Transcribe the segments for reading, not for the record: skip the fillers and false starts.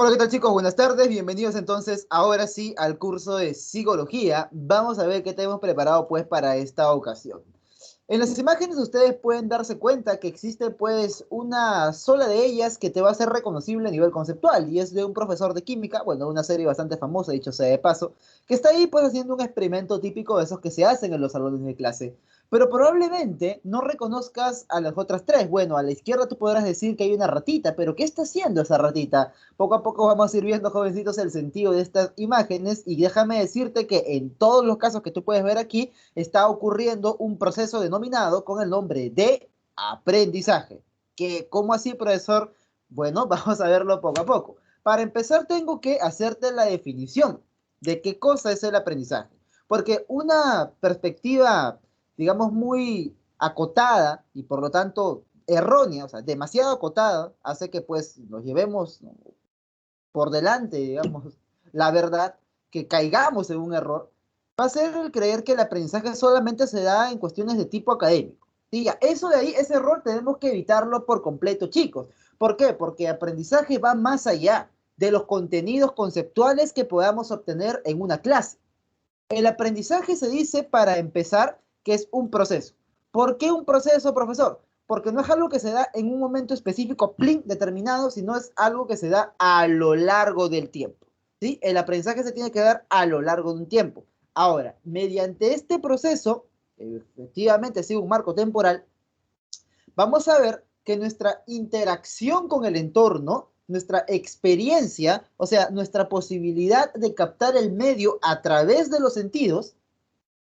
Hola, ¿qué tal chicos? Buenas tardes, bienvenidos entonces ahora sí al curso de psicología. Vamos a ver qué tenemos preparado pues para esta ocasión. En las imágenes ustedes pueden darse cuenta que existe pues una sola de ellas que te va a ser reconocible a nivel conceptual y es de un profesor de química, bueno, una serie bastante famosa, dicho sea de paso, que está ahí pues haciendo un experimento típico de esos que se hacen en los salones de clase. Pero probablemente no reconozcas a las otras tres. Bueno, a la izquierda tú podrás decir que hay una ratita, pero ¿qué está haciendo esa ratita? Poco a poco vamos a ir viendo, jovencitos, el sentido de estas imágenes y déjame decirte que en todos los casos que tú puedes ver aquí está ocurriendo un proceso denominado con el nombre de aprendizaje. ¿Cómo así, profesor? Bueno, vamos a verlo poco a poco. Para empezar, tengo que hacerte la definición de qué cosa es el aprendizaje, porque una perspectiva, digamos, muy acotada y por lo tanto errónea, o sea, demasiado acotada, hace que pues nos llevemos, ¿no?, por delante, digamos, la verdad, que caigamos en un error, va a ser el creer que el aprendizaje solamente se da en cuestiones de tipo académico. Diga, eso de ahí, ese error tenemos que evitarlo por completo, chicos. ¿Por qué? Porque aprendizaje va más allá de los contenidos conceptuales que podamos obtener en una clase. El aprendizaje se dice, para empezar, que es un proceso. ¿Por qué un proceso, profesor? Porque no es algo que se da en un momento específico, plin, determinado, sino es algo que se da a lo largo del tiempo. ¿Sí? El aprendizaje se tiene que dar a lo largo de un tiempo. Ahora, mediante este proceso, efectivamente sigue un marco temporal, vamos a ver que nuestra interacción con el entorno, nuestra experiencia, o sea, nuestra posibilidad de captar el medio a través de los sentidos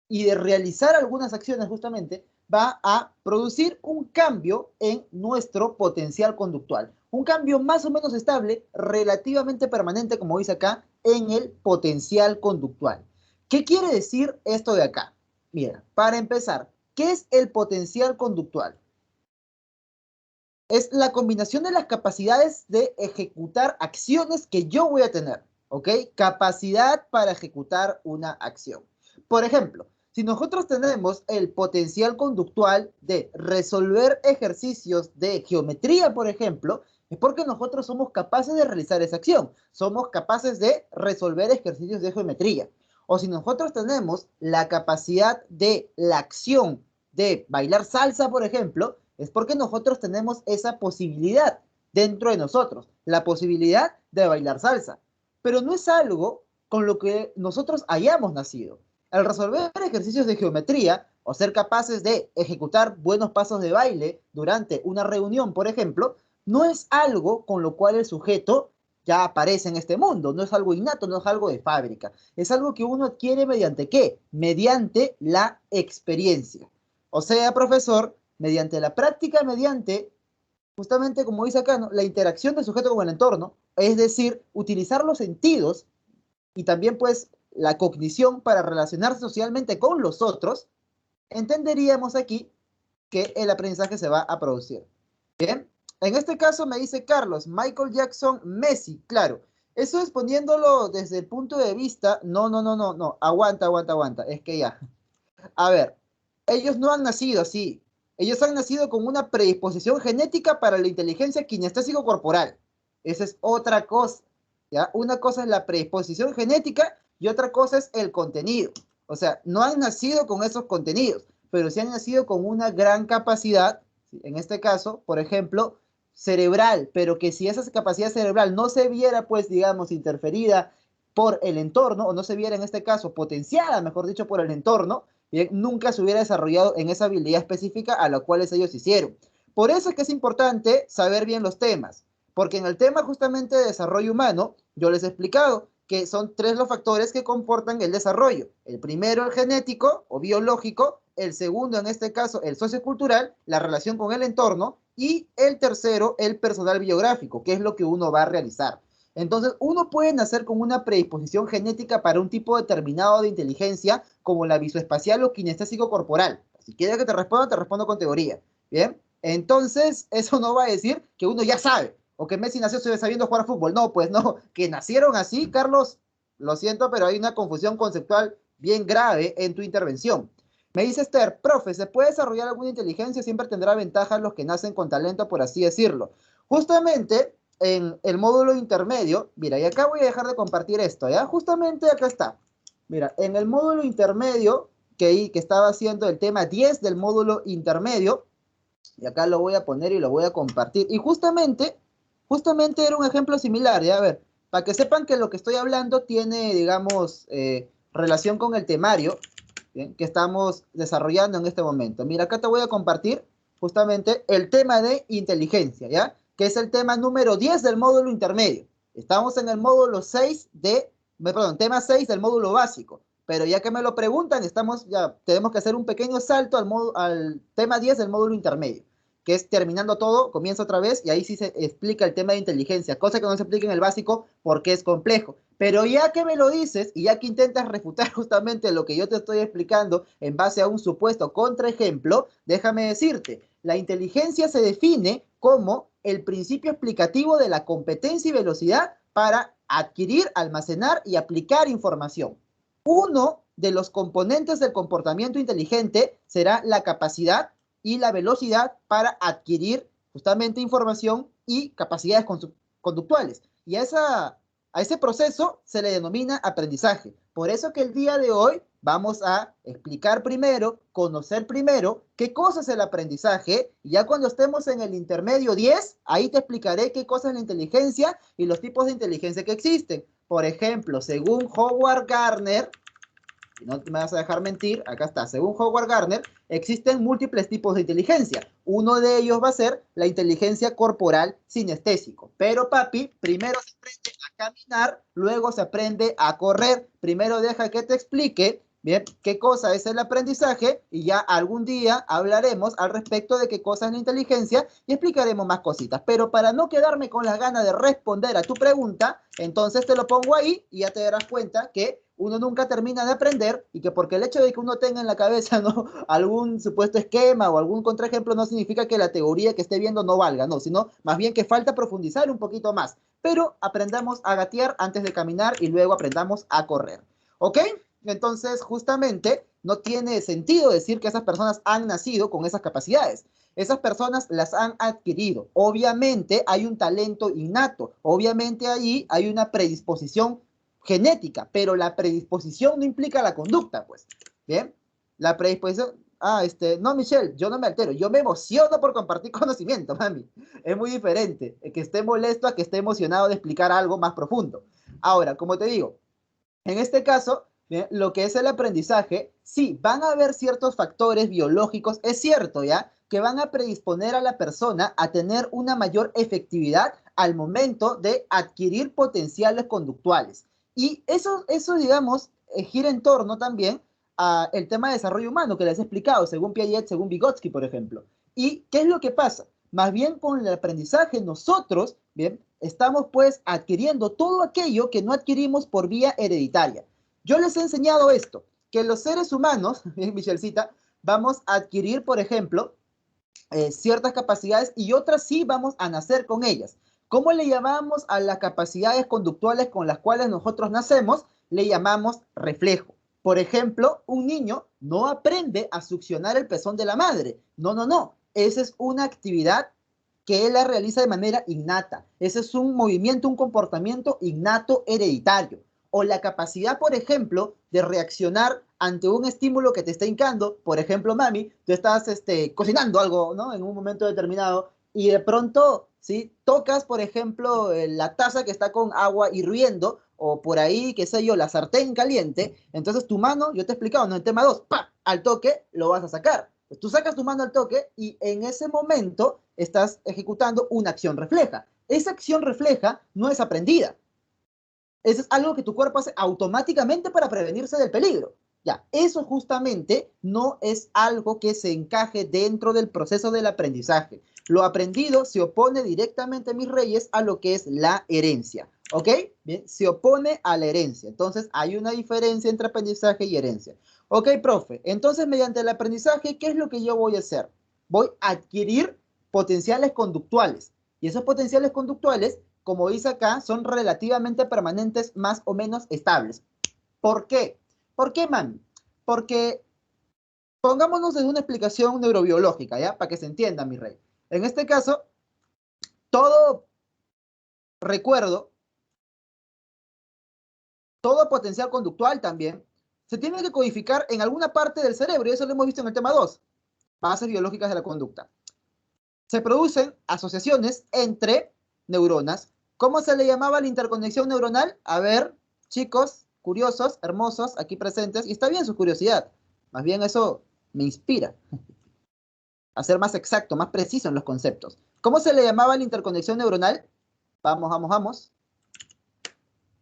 y de realizar algunas acciones justamente, va a producir un cambio en nuestro potencial conductual. Un cambio más o menos estable, relativamente permanente, como dice acá, en el potencial conductual. ¿Qué quiere decir esto de acá? Mira, para empezar, ¿qué es el potencial conductual? Es la combinación de las capacidades de ejecutar acciones que yo voy a tener, ¿ok? Capacidad para ejecutar una acción. Por ejemplo, si nosotros tenemos el potencial conductual de resolver ejercicios de geometría, por ejemplo, es porque nosotros somos capaces de realizar esa acción. Somos capaces de resolver ejercicios de geometría. O si nosotros tenemos la capacidad de la acción de bailar salsa, por ejemplo, es porque nosotros tenemos esa posibilidad dentro de nosotros, la posibilidad de bailar salsa. Pero no es algo con lo que nosotros hayamos nacido. Al resolver ejercicios de geometría o ser capaces de ejecutar buenos pasos de baile durante una reunión, por ejemplo, no es algo con lo cual el sujeto ya aparece en este mundo, no es algo innato, no es algo de fábrica, es algo que uno adquiere mediante ¿qué? Mediante la experiencia. O sea, profesor, mediante la práctica, mediante, justamente como dice acá, ¿no?, la interacción del sujeto con el entorno, es decir, utilizar los sentidos y también pues la cognición para relacionarse socialmente con los otros, entenderíamos aquí que el aprendizaje se va a producir. Bien, en este caso me dice Carlos, Michael Jackson, Messi, claro. Eso es poniéndolo desde el punto de vista, no, aguanta, es que ya. A ver, ellos no han nacido así. Ellos han nacido con una predisposición genética para la inteligencia kinestésico corporal. Esa es otra cosa, ¿ya? Una cosa es la predisposición genética y otra cosa es el contenido. O sea, no han nacido con esos contenidos, pero sí han nacido con una gran capacidad, ¿sí?, en este caso, por ejemplo, cerebral, pero que si esa capacidad cerebral no se viera, pues, digamos, interferida por el entorno, o no se viera en este caso potenciada, mejor dicho, por el entorno, bien, nunca se hubiera desarrollado en esa habilidad específica a la cual ellos hicieron. Por eso es que es importante saber bien los temas, porque en el tema justamente de desarrollo humano, yo les he explicado que son tres los factores que comportan el desarrollo. El primero, el genético o biológico; el segundo, en este caso, el sociocultural, la relación con el entorno; y el tercero, el personal biográfico, que es lo que uno va a realizar. Entonces, uno puede nacer con una predisposición genética para un tipo determinado de inteligencia, como la visoespacial o kinestésico corporal. Si quieres que te respondo con teoría. Bien, entonces, eso no va a decir que uno ya sabe, o que Messi nació sabiendo jugar fútbol. No, pues no, que nacieron así, Carlos, lo siento, pero hay una confusión conceptual bien grave en tu intervención. Me dice Esther, profe, ¿se puede desarrollar alguna inteligencia? Siempre tendrá ventajas los que nacen con talento, por así decirlo. Justamente, en el módulo intermedio, mira, y acá voy a dejar de compartir esto, ¿ya? Justamente acá está. Mira, en el módulo intermedio, que estaba haciendo el tema 10 del módulo intermedio, y acá lo voy a poner y lo voy a compartir. Y justamente era un ejemplo similar, ¿ya? A ver, para que sepan que lo que estoy hablando tiene, digamos, relación con el temario, ¿bien?, que estamos desarrollando en este momento. Mira, acá te voy a compartir justamente el tema de inteligencia, ¿ya? Que es el tema número 10 del módulo intermedio. Estamos en el módulo 6 perdón, tema 6 del módulo básico. Pero ya que me lo preguntan, tenemos que hacer un pequeño salto al tema 10 del módulo intermedio, que es terminando todo, comienza otra vez y ahí sí se explica el tema de inteligencia, cosa que no se explica en el básico porque es complejo. Pero ya que me lo dices y ya que intentas refutar justamente lo que yo te estoy explicando en base a un supuesto contraejemplo, déjame decirte, la inteligencia se define como el principio explicativo de la competencia y velocidad para adquirir, almacenar y aplicar información. Uno de los componentes del comportamiento inteligente será la capacidad y la velocidad para adquirir justamente información y capacidades conductuales. Y a ese proceso se le denomina aprendizaje. Por eso que el día de hoy vamos a explicar primero, conocer primero qué cosa es el aprendizaje, y ya cuando estemos en el intermedio 10, ahí te explicaré qué cosa es la inteligencia y los tipos de inteligencia que existen. Por ejemplo, según Howard Gardner, y no me vas a dejar mentir, acá está, según Howard Gardner, existen múltiples tipos de inteligencia. Uno de ellos va a ser la inteligencia corporal sinestésico. Pero papi, primero se aprende a caminar, luego se aprende a correr. Primero deja que te explique, bien, qué cosa es el aprendizaje, y ya algún día hablaremos al respecto de qué cosa es la inteligencia y explicaremos más cositas. Pero para no quedarme con las ganas de responder a tu pregunta, entonces te lo pongo ahí y ya te darás cuenta que uno nunca termina de aprender, y que porque el hecho de que uno tenga en la cabeza, ¿no?, algún supuesto esquema o algún contraejemplo no significa que la teoría que esté viendo no valga, no, sino más bien que falta profundizar un poquito más. Pero aprendamos a gatear antes de caminar y luego aprendamos a correr. ¿Ok? Entonces, justamente, no tiene sentido decir que esas personas han nacido con esas capacidades. Esas personas las han adquirido. Obviamente hay un talento innato, obviamente ahí hay una predisposición genética, pero la predisposición no implica la conducta, pues. Bien, la predisposición, no, Michelle, yo no me altero, yo me emociono por compartir conocimiento, mami. Es muy diferente que esté molesto a que esté emocionado de explicar algo más profundo. Ahora, como te digo, en este caso, bien, lo que es el aprendizaje, sí, van a haber ciertos factores biológicos, es cierto, ¿ya?, que van a predisponer a la persona a tener una mayor efectividad al momento de adquirir potenciales conductuales. Y eso digamos, gira en torno también al tema de desarrollo humano que les he explicado, según Piaget, según Vygotsky, por ejemplo. ¿Y qué es lo que pasa? Más bien con el aprendizaje nosotros, bien, estamos pues adquiriendo todo aquello que no adquirimos por vía hereditaria. Yo les he enseñado esto, que los seres humanos, Michelcita, vamos a adquirir, por ejemplo, ciertas capacidades y otras sí vamos a nacer con ellas. ¿Cómo le llamamos a las capacidades conductuales con las cuales nosotros nacemos? Le llamamos reflejo. Por ejemplo, un niño no aprende a succionar el pezón de la madre. No, no, no. Esa es una actividad que él la realiza de manera innata. Ese es un movimiento, un comportamiento innato hereditario. O la capacidad, por ejemplo, de reaccionar ante un estímulo que te está hincando. Por ejemplo, mami, tú estás cocinando algo, ¿no?, en un momento determinado, y de pronto, ¿sí?, tocas, por ejemplo, la taza que está con agua hirviendo, o por ahí, qué sé yo, la sartén caliente. Entonces tu mano, yo te he explicado, ¿no?, en tema 2, ¡pa!, al toque lo vas a sacar. Tú sacas tu mano al toque y en ese momento estás ejecutando una acción refleja. Esa acción refleja no es aprendida. Eso es algo que tu cuerpo hace automáticamente para prevenirse del peligro. Ya, eso justamente no es algo que se encaje dentro del proceso del aprendizaje. Lo aprendido se opone directamente, mis reyes, a lo que es la herencia. ¿Ok? Bien, se opone a la herencia. Entonces, hay una diferencia entre aprendizaje y herencia. Ok, profe. Entonces, mediante el aprendizaje, ¿qué es lo que yo voy a hacer? Voy a adquirir potenciales conductuales. Y esos potenciales conductuales, como dice acá, son relativamente permanentes, más o menos estables. ¿Por qué? ¿Por qué, mami? Porque pongámonos en una explicación neurobiológica, ¿ya? Para que se entienda, mi rey. En este caso, todo recuerdo, todo potencial conductual también, se tiene que codificar en alguna parte del cerebro, y eso lo hemos visto en el tema 2, bases biológicas de la conducta. Se producen asociaciones entre neuronas. ¿Cómo se le llamaba la interconexión neuronal? A ver, chicos, curiosos, hermosos, aquí presentes, y está bien su curiosidad, más bien eso me inspira a ser más exacto, más preciso en los conceptos. ¿Cómo se le llamaba la interconexión neuronal? Vamos, vamos, vamos.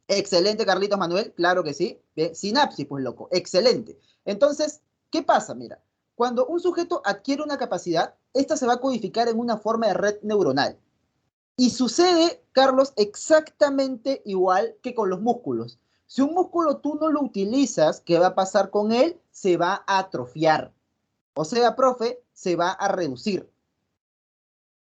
Excelente, Carlitos Manuel, claro que sí. Bien, sinapsis, pues loco, excelente. Entonces, ¿qué pasa? Mira, cuando un sujeto adquiere una capacidad, esta se va a codificar en una forma de red neuronal. Y sucede, Carlos, exactamente igual que con los músculos. Si un músculo tú no lo utilizas, ¿qué va a pasar con él? Se va a atrofiar. O sea, profe, se va a reducir.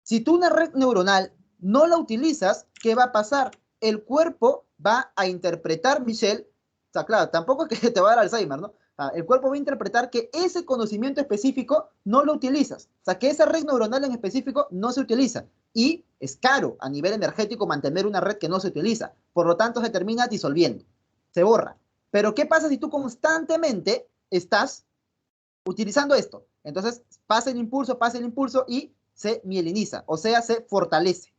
Si tú una red neuronal no la utilizas, ¿qué va a pasar? El cuerpo va a interpretar, Michelle, o sea, claro, tampoco es que te va a dar Alzheimer, ¿no? El cuerpo va a interpretar que ese conocimiento específico no lo utilizas. O sea, que esa red neuronal en específico no se utiliza. Y es caro a nivel energético mantener una red que no se utiliza. Por lo tanto, se termina disolviendo. Se borra. Pero, ¿qué pasa si tú constantemente estás utilizando esto? Entonces, pasa el impulso y se mieliniza, o sea, se fortalece.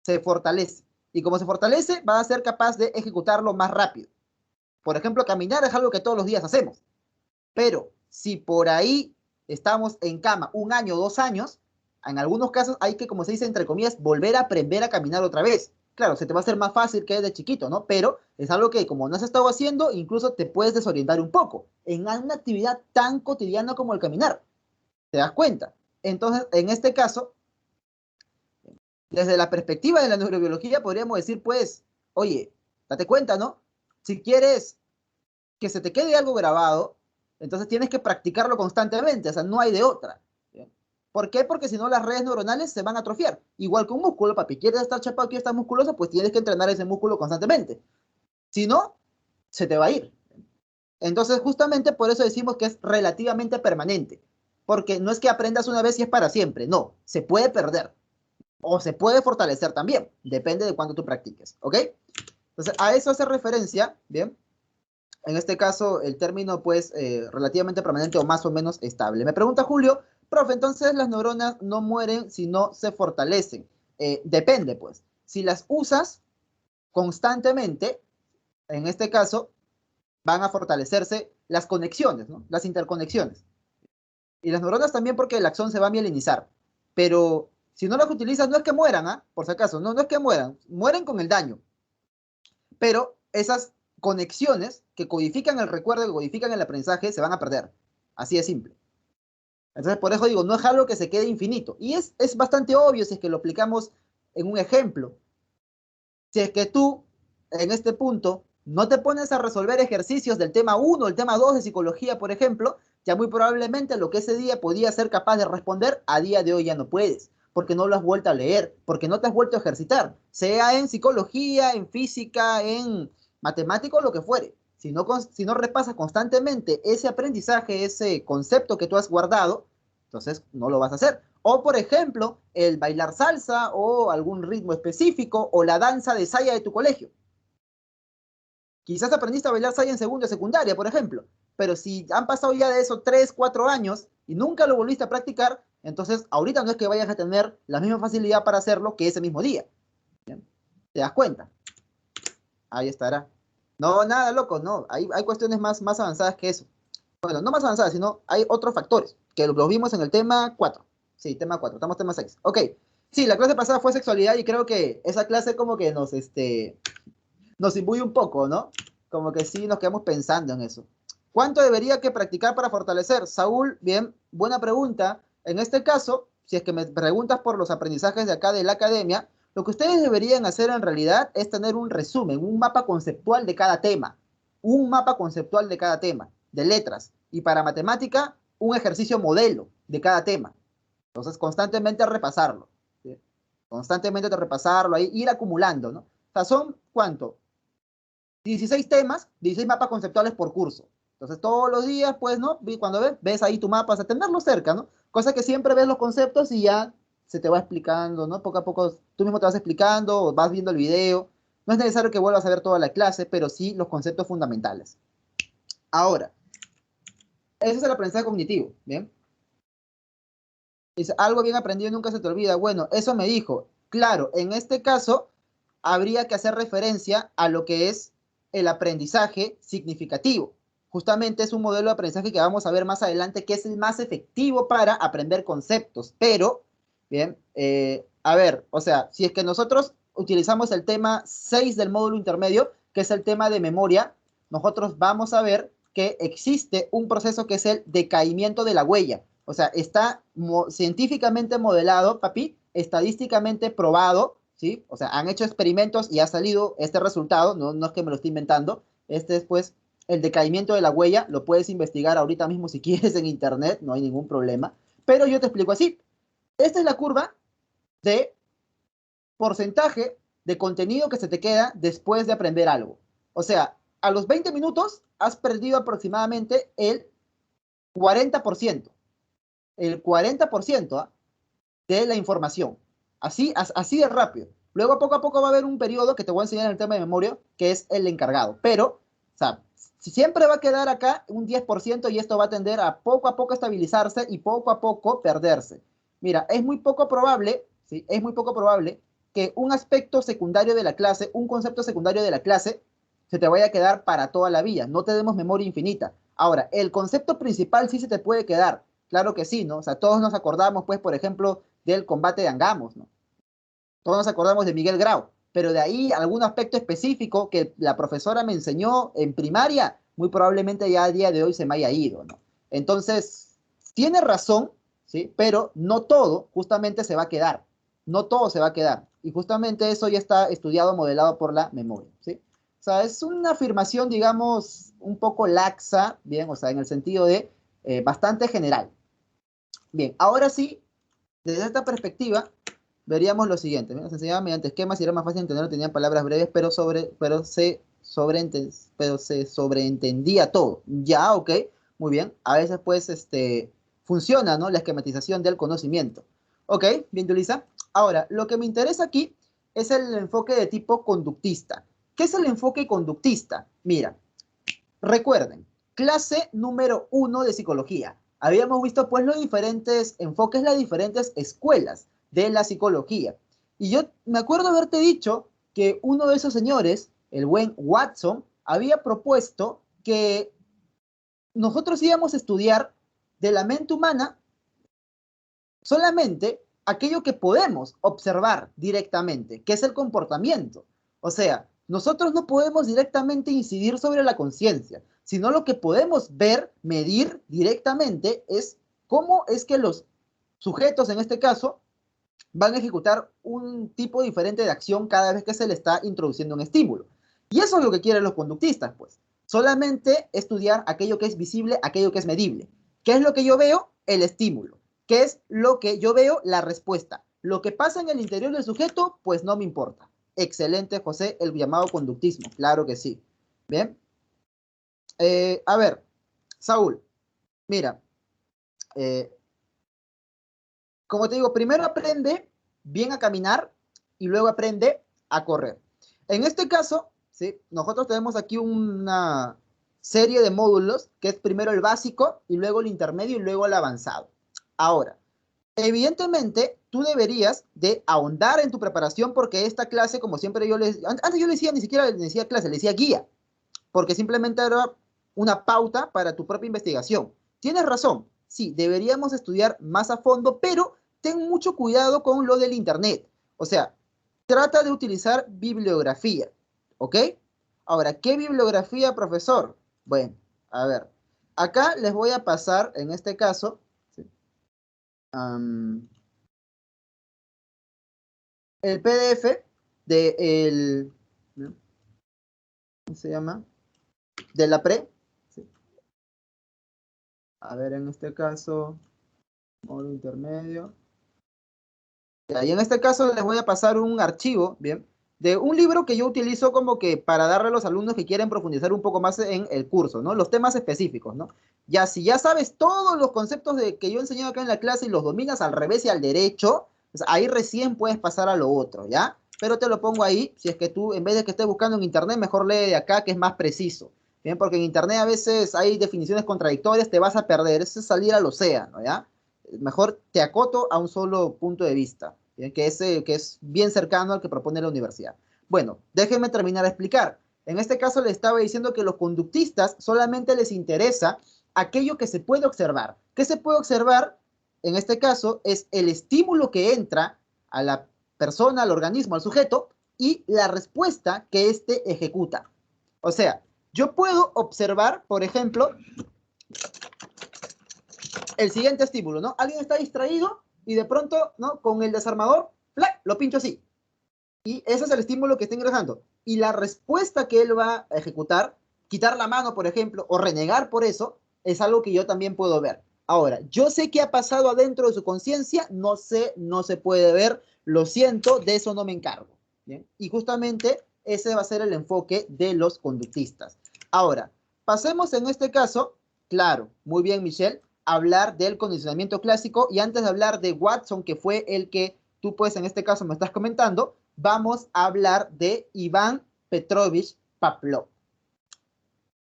Se fortalece. Y como se fortalece, va a ser capaz de ejecutarlo más rápido. Por ejemplo, caminar es algo que todos los días hacemos. Pero si por ahí estamos en cama 1 año, 2 años, en algunos casos hay que, como se dice entre comillas, volver a aprender a caminar otra vez. Claro, se te va a hacer más fácil que de chiquito, ¿no? Pero es algo que como no has estado haciendo, incluso te puedes desorientar un poco en una actividad tan cotidiana como el caminar. ¿Te das cuenta? Entonces, en este caso, desde la perspectiva de la neurobiología, podríamos decir, pues, oye, date cuenta, ¿no? Si quieres que se te quede algo grabado, entonces tienes que practicarlo constantemente, o sea, no hay de otra. ¿Bien? ¿Por qué? Porque si no las redes neuronales se van a atrofiar. Igual que un músculo, papi, quieres estar chapado, quieres estar musculoso, pues tienes que entrenar ese músculo constantemente. Si no, se te va a ir. Entonces, justamente por eso decimos que es relativamente permanente, porque no es que aprendas una vez y es para siempre, no, se puede perder o se puede fortalecer también, depende de cuánto tú practiques, ¿ok? Entonces, a eso hace referencia, ¿bien? En este caso, el término, pues, relativamente permanente o más o menos estable. Me pregunta Julio, profe, entonces las neuronas no mueren si no se fortalecen. Depende, pues. Si las usas constantemente, en este caso, van a fortalecerse las conexiones, ¿no? Las interconexiones. Y las neuronas también porque el axón se va a mielinizar. Pero si no las utilizas, no es que mueran, ¿ah? Por si acaso, no, no es que mueran, mueren con el daño. Pero esas conexiones que codifican el recuerdo, que codifican el aprendizaje, se van a perder. Así de simple. Entonces, por eso digo, no es algo que se quede infinito. Y es bastante obvio si es que lo aplicamos en un ejemplo. Si es que tú, en este punto, no te pones a resolver ejercicios del tema 1, el tema 2 de psicología, por ejemplo, ya muy probablemente lo que ese día podía ser capaz de responder, a día de hoy ya no puedes, porque no lo has vuelto a leer, porque no te has vuelto a ejercitar, sea en psicología, en física, en matemático, lo que fuere. Si no repasas constantemente ese aprendizaje, ese concepto que tú has guardado, entonces no lo vas a hacer. O, por ejemplo, el bailar salsa o algún ritmo específico o la danza de saya de tu colegio. Quizás aprendiste a bailar saya en segundo de secundaria, por ejemplo, pero si han pasado ya de eso 3, 4 años y nunca lo volviste a practicar, entonces ahorita no es que vayas a tener la misma facilidad para hacerlo que ese mismo día. ¿Bien? ¿Te das cuenta? Ahí estará. No, nada, loco, no. Hay cuestiones más avanzadas que eso. Bueno, no más avanzadas, sino hay otros factores que los vimos en el tema 4. Sí, tema 4, estamos tema 6. Ok, sí, la clase pasada fue sexualidad y creo que esa clase como que nos imbuye un poco, ¿no? Como que sí nos quedamos pensando en eso. ¿Cuánto debería que practicar para fortalecer? Saúl, bien, buena pregunta. En este caso, si es que me preguntas por los aprendizajes de acá de la academia, lo que ustedes deberían hacer en realidad es tener un resumen, un mapa conceptual de cada tema. Un mapa conceptual de cada tema, de letras. Y para matemática, un ejercicio modelo de cada tema. Entonces, constantemente repasarlo. ¿Sí? Constantemente repasarlo, ahí, ir acumulando, ¿no? O sea, son, ¿cuánto? 16 temas, 16 mapas conceptuales por curso. Entonces, todos los días, pues, ¿no? Cuando ves ahí tu mapa, o sea, tenerlo cerca, ¿no? Cosa que siempre ves los conceptos y ya se te va explicando, ¿no? Poco a poco tú mismo te vas explicando o vas viendo el video. No es necesario que vuelvas a ver toda la clase, pero sí los conceptos fundamentales. Ahora, ese es el aprendizaje cognitivo, ¿bien? Dice, algo bien aprendido nunca se te olvida. Bueno, eso me dijo. Claro, en este caso habría que hacer referencia a lo que es el aprendizaje significativo. Justamente es un modelo de aprendizaje que vamos a ver más adelante que es el más efectivo para aprender conceptos. Pero, bien, a ver, o sea, si es que nosotros utilizamos el tema 6 del módulo intermedio, que es el tema de memoria, nosotros vamos a ver que existe un proceso que es el decaimiento de la huella. O sea, está científicamente modelado, papi, estadísticamente probado, ¿sí? O sea, han hecho experimentos y ha salido este resultado, no es que me lo esté inventando, este es pues el decaimiento de la huella, lo puedes investigar ahorita mismo si quieres en internet, no hay ningún problema, pero yo te explico así. Esta es la curva de porcentaje de contenido que se te queda después de aprender algo. O sea, a los 20 minutos has perdido aproximadamente el 40%. El 40% ¿ah? De la información. Así de rápido. Luego, poco a poco va a haber un periodo que te voy a enseñar en el tema de memoria, que es el encargado. Pero, o sea, siempre va a quedar acá un 10% y esto va a tender a poco estabilizarse y poco a poco perderse. Mira, es muy poco probable, ¿sí? Es muy poco probable que un aspecto secundario de la clase, un concepto secundario de la clase, se te vaya a quedar para toda la vida. No tenemos memoria infinita. Ahora, el concepto principal sí se te puede quedar. Claro que sí, ¿no? O sea, todos nos acordamos, pues, por ejemplo, del combate de Angamos, ¿no? Todos nos acordamos de Miguel Grau, pero de ahí algún aspecto específico que la profesora me enseñó en primaria, muy probablemente ya a día de hoy se me haya ido, ¿no? Entonces, tiene razón, ¿sí? Pero no todo justamente se va a quedar, no todo se va a quedar, y justamente eso ya está estudiado, modelado por la memoria, ¿sí? O sea, es una afirmación, digamos, un poco laxa, bien, o sea, en el sentido de bastante general. Bien, ahora sí, desde esta perspectiva, veríamos lo siguiente. Nos enseñaba mediante esquemas y era más fácil entender, tenían palabras breves, pero se sobreentendía todo. Ya, ok, muy bien. A veces, pues, funciona, ¿no? La esquematización del conocimiento. Ok, bien, Yulisa. Ahora, lo que me interesa aquí es el enfoque de tipo conductista. ¿Qué es el enfoque conductista? Mira, recuerden, clase número 1 de psicología. Habíamos visto pues los diferentes enfoques, las diferentes escuelas de la psicología. Y yo me acuerdo haberte dicho que uno de esos señores, el buen Watson, había propuesto que nosotros íbamos a estudiar de la mente humana solamente aquello que podemos observar directamente, que es el comportamiento. O sea, nosotros no podemos directamente incidir sobre la conciencia, sino lo que podemos ver, medir directamente es cómo es que los sujetos, en este caso, van a ejecutar un tipo diferente de acción cada vez que se le está introduciendo un estímulo. Y eso es lo que quieren los conductistas, pues. Solamente estudiar aquello que es visible, aquello que es medible. ¿Qué es lo que yo veo? El estímulo. ¿Qué es lo que yo veo? La respuesta. Lo que pasa en el interior del sujeto, pues no me importa. Excelente, José, el llamado conductismo. Claro que sí. Bien. A ver, Saúl, mira, eh, como te digo, primero aprende bien a caminar y luego aprende a correr. En este caso, ¿sí? Nosotros tenemos aquí una serie de módulos que es primero el básico y luego el intermedio y luego el avanzado. Ahora, evidentemente, tú deberías de ahondar en tu preparación porque esta clase, como siempre antes yo le decía, ni siquiera le decía clase, le decía guía, porque simplemente era una pauta para tu propia investigación. Tienes razón, sí, deberíamos estudiar más a fondo, pero ten mucho cuidado con lo del internet. O sea, trata de utilizar bibliografía, ¿ok? Ahora, ¿qué bibliografía, profesor? Bueno, a ver, acá les voy a pasar, en este caso, ¿sí? El PDF de el, ¿no? ¿Cómo se llama? De la pre, ¿sí? A ver, en este caso, módulo intermedio. Y en este caso les voy a pasar un archivo, ¿bien? De un libro que yo utilizo como que para darle a los alumnos que quieren profundizar un poco más en el curso, ¿no? Los temas específicos, ¿no? Ya si ya sabes todos los conceptos que yo he enseñado acá en la clase y los dominas al revés y al derecho, Entonces, ahí recién puedes pasar a lo otro, ¿ya? Pero te lo pongo ahí, si es que tú, en vez de que estés buscando en internet, mejor lee de acá, que es más preciso, ¿bien? Porque en internet a veces hay definiciones contradictorias, te vas a perder, eso es salir al océano, ¿ya? Mejor te acoto a un solo punto de vista, ¿bien? Que es bien cercano al que propone la universidad. Bueno, déjenme terminar de explicar. En este caso le estaba diciendo que los conductistas solamente les interesa aquello que se puede observar. ¿Qué se puede observar? En este caso es el estímulo que entra a la persona, al organismo, al sujeto, y la respuesta que éste ejecuta. O sea, yo puedo observar, por ejemplo, el siguiente estímulo, ¿no? Alguien está distraído y de pronto, ¿no? Con el desarmador, ¡plac!, lo pincho así. Y ese es el estímulo que está ingresando. Y la respuesta que él va a ejecutar, quitar la mano, por ejemplo, o renegar por eso, es algo que yo también puedo ver. Ahora, yo sé qué ha pasado adentro de su conciencia, no sé, no se puede ver, lo siento, de eso no me encargo. ¿Bien? Y justamente ese va a ser el enfoque de los conductistas. Ahora, pasemos en este caso, claro, muy bien, Michelle, hablar del condicionamiento clásico, y antes de hablar de Watson, que fue el que tú pues en este caso me estás comentando, vamos a hablar de Iván Petrovich Pavlov.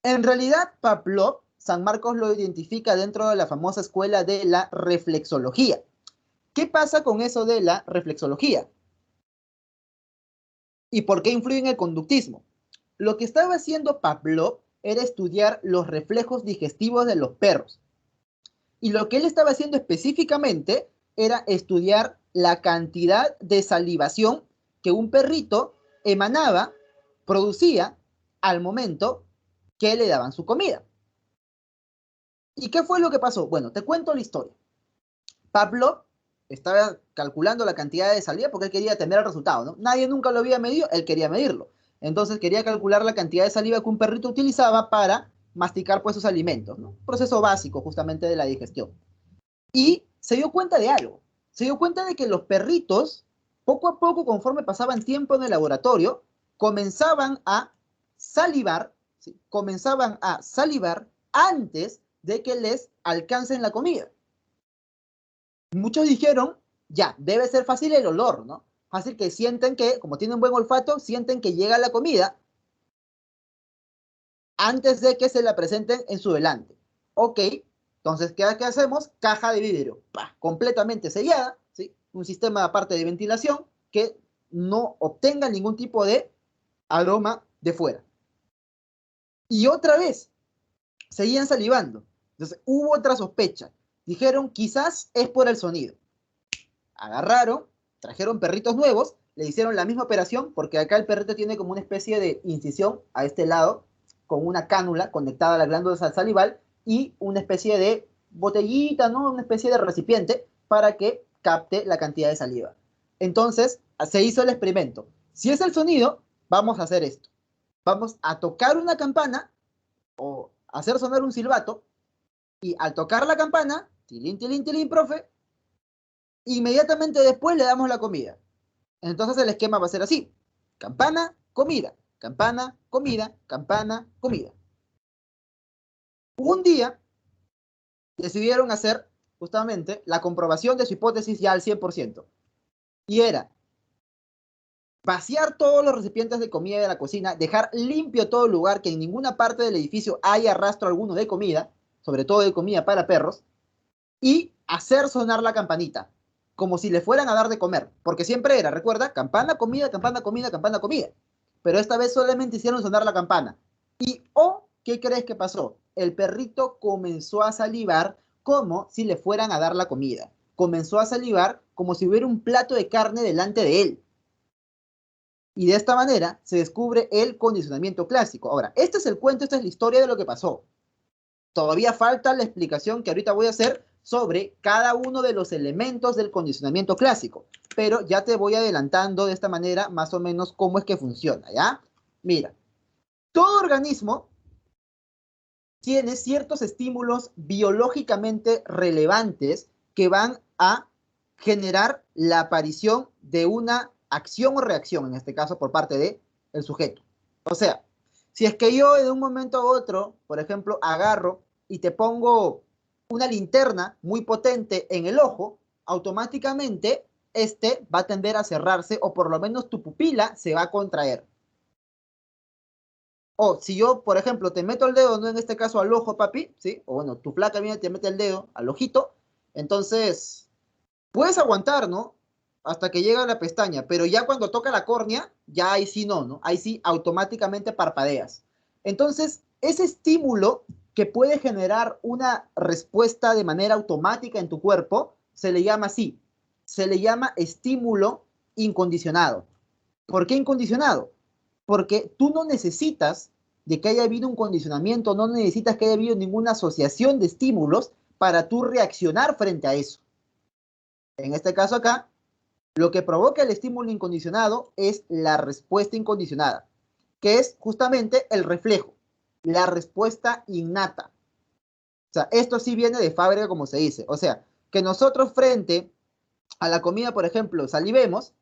En realidad, Pavlov, San Marcos lo identifica dentro de la famosa escuela de la reflexología. ¿Qué pasa con eso de la reflexología? ¿Y por qué influye en el conductismo? Lo que estaba haciendo Pavlov era estudiar los reflejos digestivos de los perros. Y lo que él estaba haciendo específicamente era estudiar la cantidad de salivación que un perrito emanaba, producía al momento que le daban su comida. ¿Y qué fue lo que pasó? Bueno, te cuento la historia. Pavlov estaba calculando la cantidad de saliva porque él quería tener el resultado, ¿no? Nadie nunca lo había medido, él quería medirlo. Entonces quería calcular la cantidad de saliva que un perrito utilizaba para masticar pues sus alimentos, ¿no? Un proceso básico justamente de la digestión. Y se dio cuenta de algo. Se dio cuenta de que los perritos, poco a poco, conforme pasaban tiempo en el laboratorio, comenzaban a salivar, ¿sí? Comenzaban a salivar antes de que les alcancen la comida. Muchos dijeron, ya, debe ser fácil el olor, ¿no? Fácil que sienten que, como tienen buen olfato, sienten que llega la comida antes de que se la presenten en su delante. Ok, entonces, ¿qué hacemos? Caja de vidrio, ¡pah!, completamente sellada, ¿sí? Un sistema aparte de ventilación que no obtenga ningún tipo de aroma de fuera. Y otra vez, seguían salivando. Entonces, hubo otra sospecha. Dijeron, quizás es por el sonido. Agarraron, trajeron perritos nuevos, le hicieron la misma operación, porque acá el perrito tiene como una especie de incisión a este lado, con una cánula conectada a la glándula salival y una especie de botellita, ¿no? Una especie de recipiente para que capte la cantidad de saliva. Entonces, se hizo el experimento. Si es el sonido, vamos a hacer esto. Vamos a tocar una campana o hacer sonar un silbato, y al tocar la campana, tilín, tilín, tilín, profe, inmediatamente después le damos la comida. Entonces el esquema va a ser así: campana, comida, campana, comida, campana, comida. Un día decidieron hacer justamente la comprobación de su hipótesis ya al 100%. Y era vaciar todos los recipientes de comida de la cocina, dejar limpio todo el lugar, que en ninguna parte del edificio haya rastro alguno de comida, sobre todo de comida para perros, y hacer sonar la campanita, como si le fueran a dar de comer, porque siempre era, recuerda, campana, comida, campana, comida, campana, comida. Pero esta vez solamente hicieron sonar la campana. Y, oh, ¿qué crees que pasó? El perrito comenzó a salivar como si le fueran a dar la comida. Comenzó a salivar como si hubiera un plato de carne delante de él. Y de esta manera se descubre el condicionamiento clásico. Ahora, este es el cuento, esta es la historia de lo que pasó. Todavía falta la explicación que ahorita voy a hacer sobre cada uno de los elementos del condicionamiento clásico, pero ya te voy adelantando de esta manera más o menos cómo es que funciona, ¿ya? Mira, todo organismo tiene ciertos estímulos biológicamente relevantes que van a generar la aparición de una acción o reacción, en este caso por parte del sujeto. O sea, si es que yo de un momento a otro, por ejemplo, agarro y te pongo una linterna muy potente en el ojo, automáticamente este va a tender a cerrarse o por lo menos tu pupila se va a contraer. O si yo, por ejemplo, te meto el dedo, no en este caso al ojo, papi, ¿sí? O bueno, tu flaca viene y te mete el dedo al ojito, entonces puedes aguantar, ¿no? Hasta que llega a la pestaña, pero ya cuando toca la córnea, ya ahí sí no, ¿no? Ahí sí automáticamente parpadeas. Entonces, ese estímulo que puede generar una respuesta de manera automática en tu cuerpo, se le llama así, se le llama estímulo incondicionado. ¿Por qué incondicionado? Porque tú no necesitas de que haya habido un condicionamiento, no necesitas que haya habido ninguna asociación de estímulos para tú reaccionar frente a eso. En este caso acá, lo que provoca el estímulo incondicionado es la respuesta incondicionada, que es justamente el reflejo, la respuesta innata. O sea, esto sí viene de fábrica, como se dice. O sea, que nosotros frente a la comida, por ejemplo, salivemos,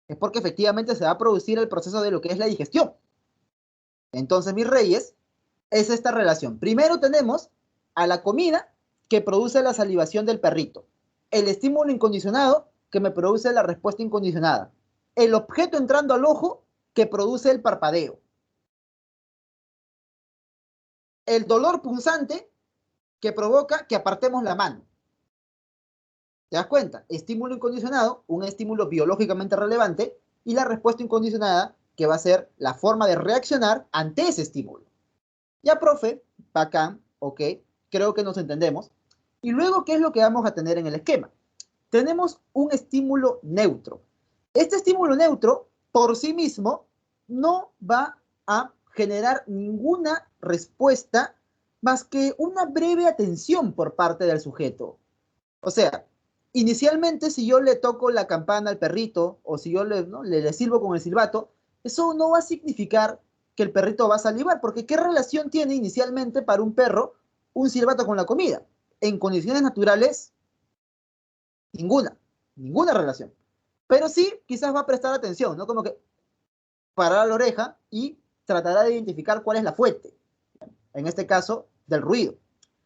es porque efectivamente se va a producir el proceso de lo que es la digestión. Entonces, mis reyes, es esta relación. Primero tenemos a la comida que produce la salivación del perrito, el estímulo incondicionado que me produce la respuesta incondicionada, el objeto entrando al ojo que produce el parpadeo, el dolor punzante que provoca que apartemos la mano. ¿Te das cuenta? Estímulo incondicionado, un estímulo biológicamente relevante, y la respuesta incondicionada, que va a ser la forma de reaccionar ante ese estímulo. Ya, profe, bacán, ok, creo que nos entendemos. Y luego, ¿qué es lo que vamos a tener en el esquema? Tenemos un estímulo neutro. Este estímulo neutro, por sí mismo, no va a generar ninguna respuesta más que una breve atención por parte del sujeto. O sea, inicialmente si yo le toco la campana al perrito o si yo le silbo con el silbato, eso no va a significar que el perrito va a salivar, porque ¿qué relación tiene inicialmente para un perro un silbato con la comida? En condiciones naturales, ninguna, ninguna relación. Pero sí, quizás va a prestar atención, ¿no? Como que parará la oreja y tratará de identificar cuál es la fuente, en este caso, del ruido.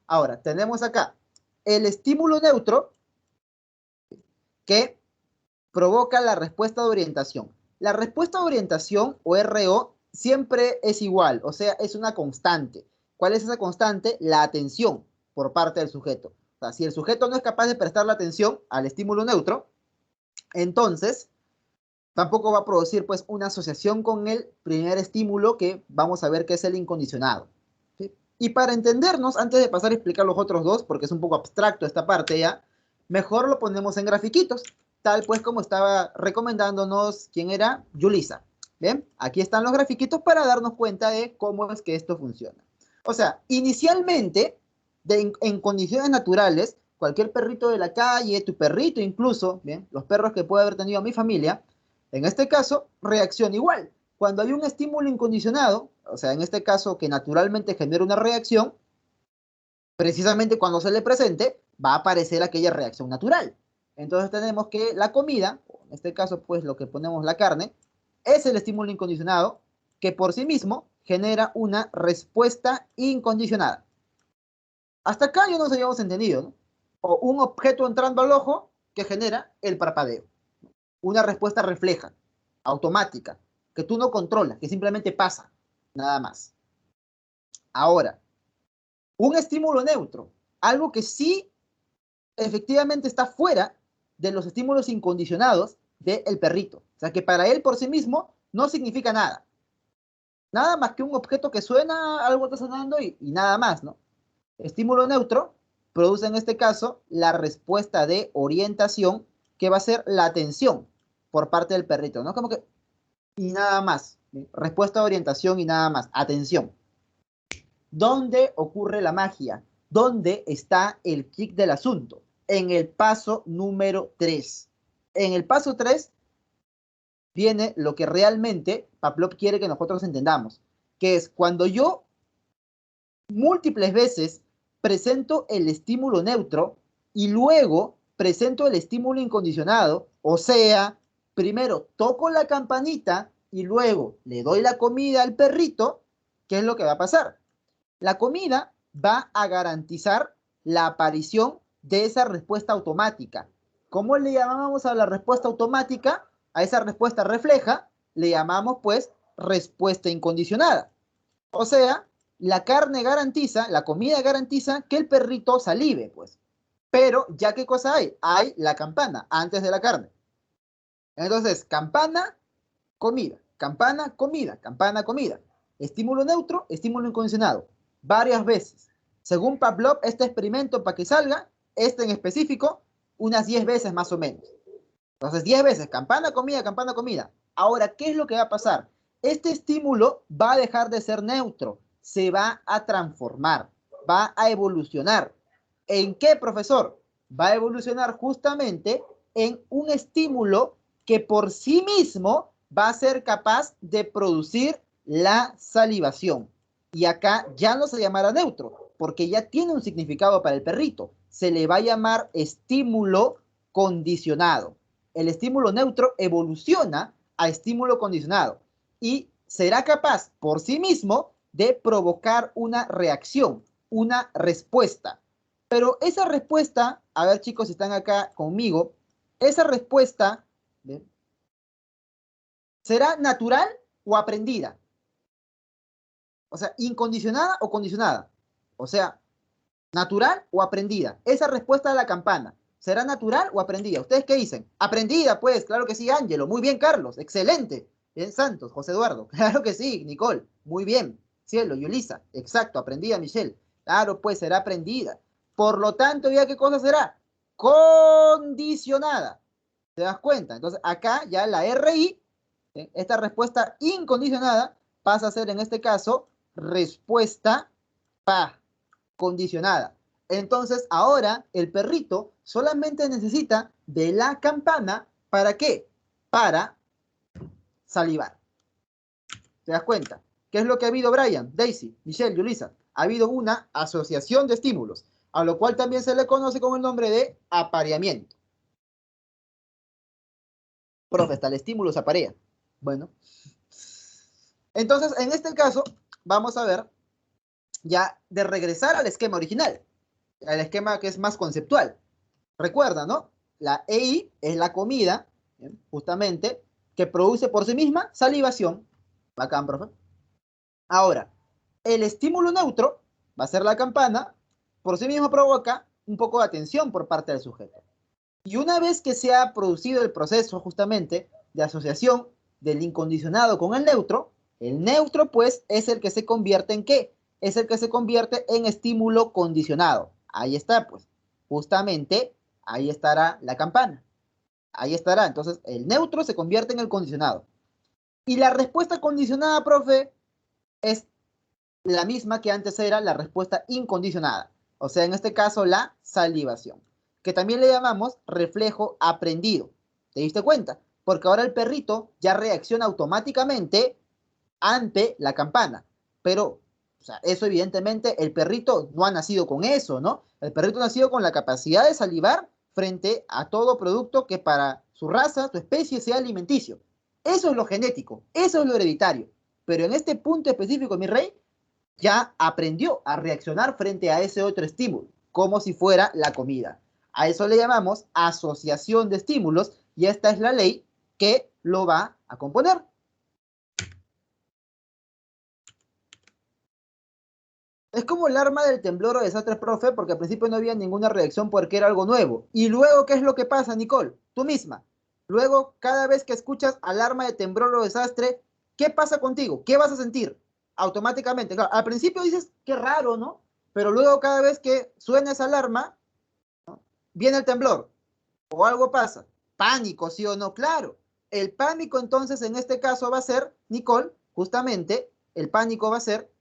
Ahora, tenemos acá el estímulo neutro que provoca la respuesta de orientación. La respuesta de orientación, o RO, siempre es igual, o sea, es una constante. ¿Cuál es esa constante? La atención por parte del sujeto. O sea, si el sujeto no es capaz de prestar la atención al estímulo neutro, entonces tampoco va a producir pues una asociación con el primer estímulo que vamos a ver que es el incondicionado. ¿Sí? Y para entendernos, antes de pasar a explicar los otros dos, porque es un poco abstracto esta parte ya, mejor lo ponemos en grafiquitos, tal pues como estaba recomendándonos, ¿quién era? Yulisa. Bien, aquí están los grafiquitos para darnos cuenta de cómo es que esto funciona. O sea, inicialmente, en condiciones naturales, cualquier perrito de la calle, tu perrito incluso, bien, los perros que puede haber tenido mi familia, en este caso, reacciona igual. Cuando hay un estímulo incondicionado, o sea, en este caso que naturalmente genera una reacción, precisamente cuando se le presente, va a aparecer aquella reacción natural. Entonces tenemos que la comida, en este caso pues lo que ponemos la carne, es el estímulo incondicionado que por sí mismo genera una respuesta incondicionada. Hasta acá ya nos habíamos entendido, ¿no? O un objeto entrando al ojo que genera el parpadeo. Una respuesta refleja, automática, que tú no controlas, que simplemente pasa, nada más. Ahora, un estímulo neutro, algo que sí efectivamente está fuera de los estímulos incondicionados del perrito. O sea, que para él por sí mismo no significa nada. Nada más que un objeto que suena, algo está sonando y nada más, ¿no? Estímulo neutro produce en este caso la respuesta de orientación que va a ser la atención por parte del perrito, ¿no? Como que y nada más. Respuesta de orientación y nada más. Atención. ¿Dónde ocurre la magia? ¿Dónde está el kick del asunto? En el paso número 3. En el paso 3 viene lo que realmente Pavlov quiere que nosotros entendamos, que es cuando yo múltiples veces presento el estímulo neutro y luego presento el estímulo incondicionado, o sea, primero toco la campanita y luego le doy la comida al perrito, ¿qué es lo que va a pasar? La comida va a garantizar la aparición de esa respuesta automática. ¿Cómo le llamamos a la respuesta automática? A esa respuesta refleja, le llamamos pues respuesta incondicionada. O sea, la carne garantiza, la comida garantiza que el perrito salive, pues. Pero, ¿ya qué cosa hay? Hay la campana antes de la carne. Entonces, campana, comida, campana, comida, campana, comida. Estímulo neutro, estímulo incondicionado. Varias veces. Según Pavlov, este experimento para que salga, este en específico, unas 10 veces más o menos. Entonces, 10 veces, campana, comida, campana, comida. Ahora, ¿qué es lo que va a pasar? Este estímulo va a dejar de ser neutro, se va a transformar, va a evolucionar. ¿En qué, profesor? Va a evolucionar justamente en un estímulo que por sí mismo va a ser capaz de producir la salivación. Y acá ya no se llamará neutro, porque ya tiene un significado para el perrito. Se le va a llamar estímulo condicionado. El estímulo neutro evoluciona a estímulo condicionado y será capaz por sí mismo de provocar una reacción, una respuesta. Pero esa respuesta, a ver chicos si están acá conmigo, esa respuesta, ¿bien?, ¿será natural o aprendida? O sea, incondicionada o condicionada. O sea, natural o aprendida. Esa respuesta de la campana, ¿será natural o aprendida? ¿Ustedes qué dicen? Aprendida, pues, claro que sí, Ángelo. Muy bien, Carlos. Excelente. Bien, Santos, José Eduardo. Claro que sí, Nicole. Muy bien. Cielo, Yulisa. Exacto, aprendida, Michelle. Claro, pues, será aprendida. Por lo tanto, ¿ya qué cosa será? Condicionada. ¿Te das cuenta? Entonces, acá ya la RI, esta respuesta incondicionada, pasa a ser en este caso respuesta PA, condicionada. Entonces, ahora el perrito solamente necesita de la campana, ¿para qué? Para salivar. ¿Te das cuenta? ¿Qué es lo que ha habido, Brian, Daisy, Michelle, Yulisa? Ha habido una asociación de estímulos, a lo cual también se le conoce con el nombre de apareamiento. Profe, hasta el estímulo se aparea. Bueno, entonces en este caso vamos a ver ya de regresar al esquema original, al esquema que es más conceptual. Recuerda, ¿no? La EI es la comida, ¿bien?, justamente, que produce por sí misma salivación. Bacán, profe. Ahora, el estímulo neutro va a ser la campana, por sí mismo provoca un poco de atención por parte del sujeto. Y una vez que se ha producido el proceso justamente de asociación del incondicionado con el neutro pues es el que se convierte en ¿qué? Es el que se convierte en estímulo condicionado. Ahí está pues, justamente ahí estará la campana. Ahí estará, entonces el neutro se convierte en el condicionado. Y la respuesta condicionada, profe, es la misma que antes era la respuesta incondicionada. O sea, en este caso la salivación, que también le llamamos reflejo aprendido. ¿Te diste cuenta? Porque ahora el perrito ya reacciona automáticamente ante la campana. Pero, o sea, eso evidentemente el perrito no ha nacido con eso, ¿no? El perrito ha nacido con la capacidad de salivar frente a todo producto que para su raza, su especie, sea alimenticio. Eso es lo genético, eso es lo hereditario. Pero en este punto específico, mi rey, ya aprendió a reaccionar frente a ese otro estímulo, como si fuera la comida. A eso le llamamos asociación de estímulos y esta es la ley que lo va a componer. Es como el arma del temblor o desastre, profe, porque al principio no había ninguna reacción porque era algo nuevo. Y luego, ¿qué es lo que pasa, Nicole? Tú misma. Luego, cada vez que escuchas alarma de temblor o desastre, ¿qué pasa contigo? ¿Qué vas a sentir? Automáticamente. Claro, al principio dices, qué raro, ¿no? Pero luego cada vez que suena esa alarma, ¿no?, viene el temblor o algo pasa. Pánico, ¿sí o no? Claro. El pánico entonces en este caso va a ser, Nicole, justamente, el pánico va a ser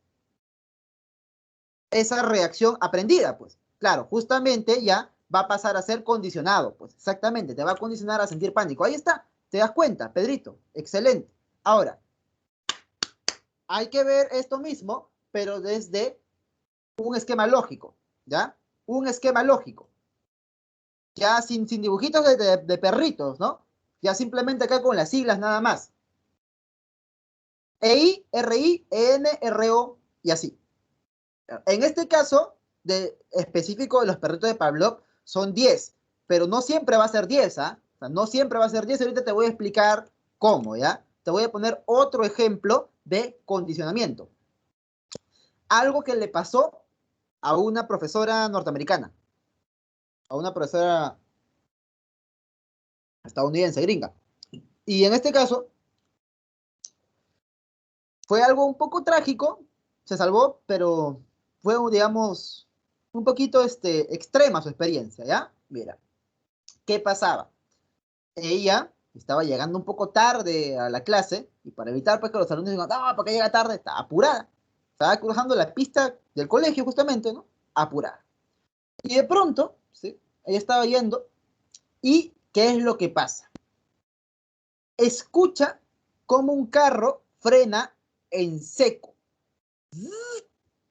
esa reacción aprendida, pues. Claro, justamente ya va a pasar a ser condicionado, pues. Exactamente, te va a condicionar a sentir pánico. Ahí está, te das cuenta, Pedrito. Excelente. Ahora, hay que ver esto mismo, pero desde un esquema lógico, ¿ya? Un esquema lógico. Ya sin dibujitos de perritos, ¿no? Ya simplemente acá con las siglas nada más. EI, RI, EN, RO y así. En este caso, de específico de los perritos de Pavlov, son 10. pero no siempre va a ser 10, ¿ah? O sea, no siempre va a ser 10, ahorita te voy a explicar cómo, ¿ya? Te voy a poner otro ejemplo de condicionamiento. Algo que le pasó a una profesora norteamericana, a una profesora estadounidense, gringa. Y en este caso, fue algo un poco trágico, se salvó, pero fue, digamos, un poquito extrema su experiencia, ¿ya? Mira, ¿qué pasaba? Ella estaba llegando un poco tarde a la clase y para evitar pues, que los alumnos digan, no, ¿por qué llega tarde? Estaba apurada. Estaba cruzando la pista del colegio justamente, ¿no? Apurada. Y de pronto, ¿sí? Ella estaba yendo y ¿qué es lo que pasa? Escucha cómo un carro frena en seco.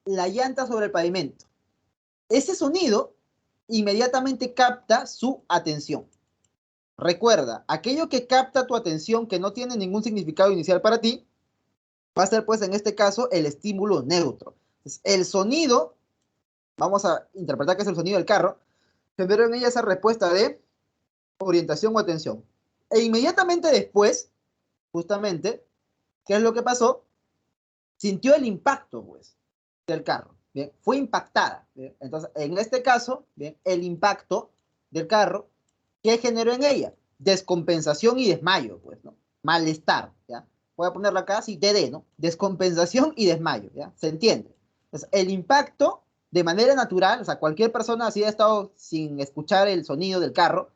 La llanta sobre el pavimento. Ese sonido inmediatamente capta su atención. Recuerda, aquello que capta tu atención que no tiene ningún significado inicial para ti, va a ser pues en este caso el estímulo neutro. Entonces, el sonido, vamos a interpretar que es el sonido del carro, generó en ella esa respuesta de orientación o atención. E inmediatamente después, justamente, ¿qué es lo que pasó? Sintió el impacto pues del carro. Bien, fue impactada. Bien. Entonces, en este caso, bien, el impacto del carro, ¿qué generó en ella? Descompensación y desmayo, pues, ¿no? Malestar, ¿ya? Voy a ponerlo acá así, DD, ¿no? Descompensación y desmayo, ¿ya? ¿Se entiende? Entonces, el impacto, de manera natural, o sea, cualquier persona así ha estado sin escuchar el sonido del carro,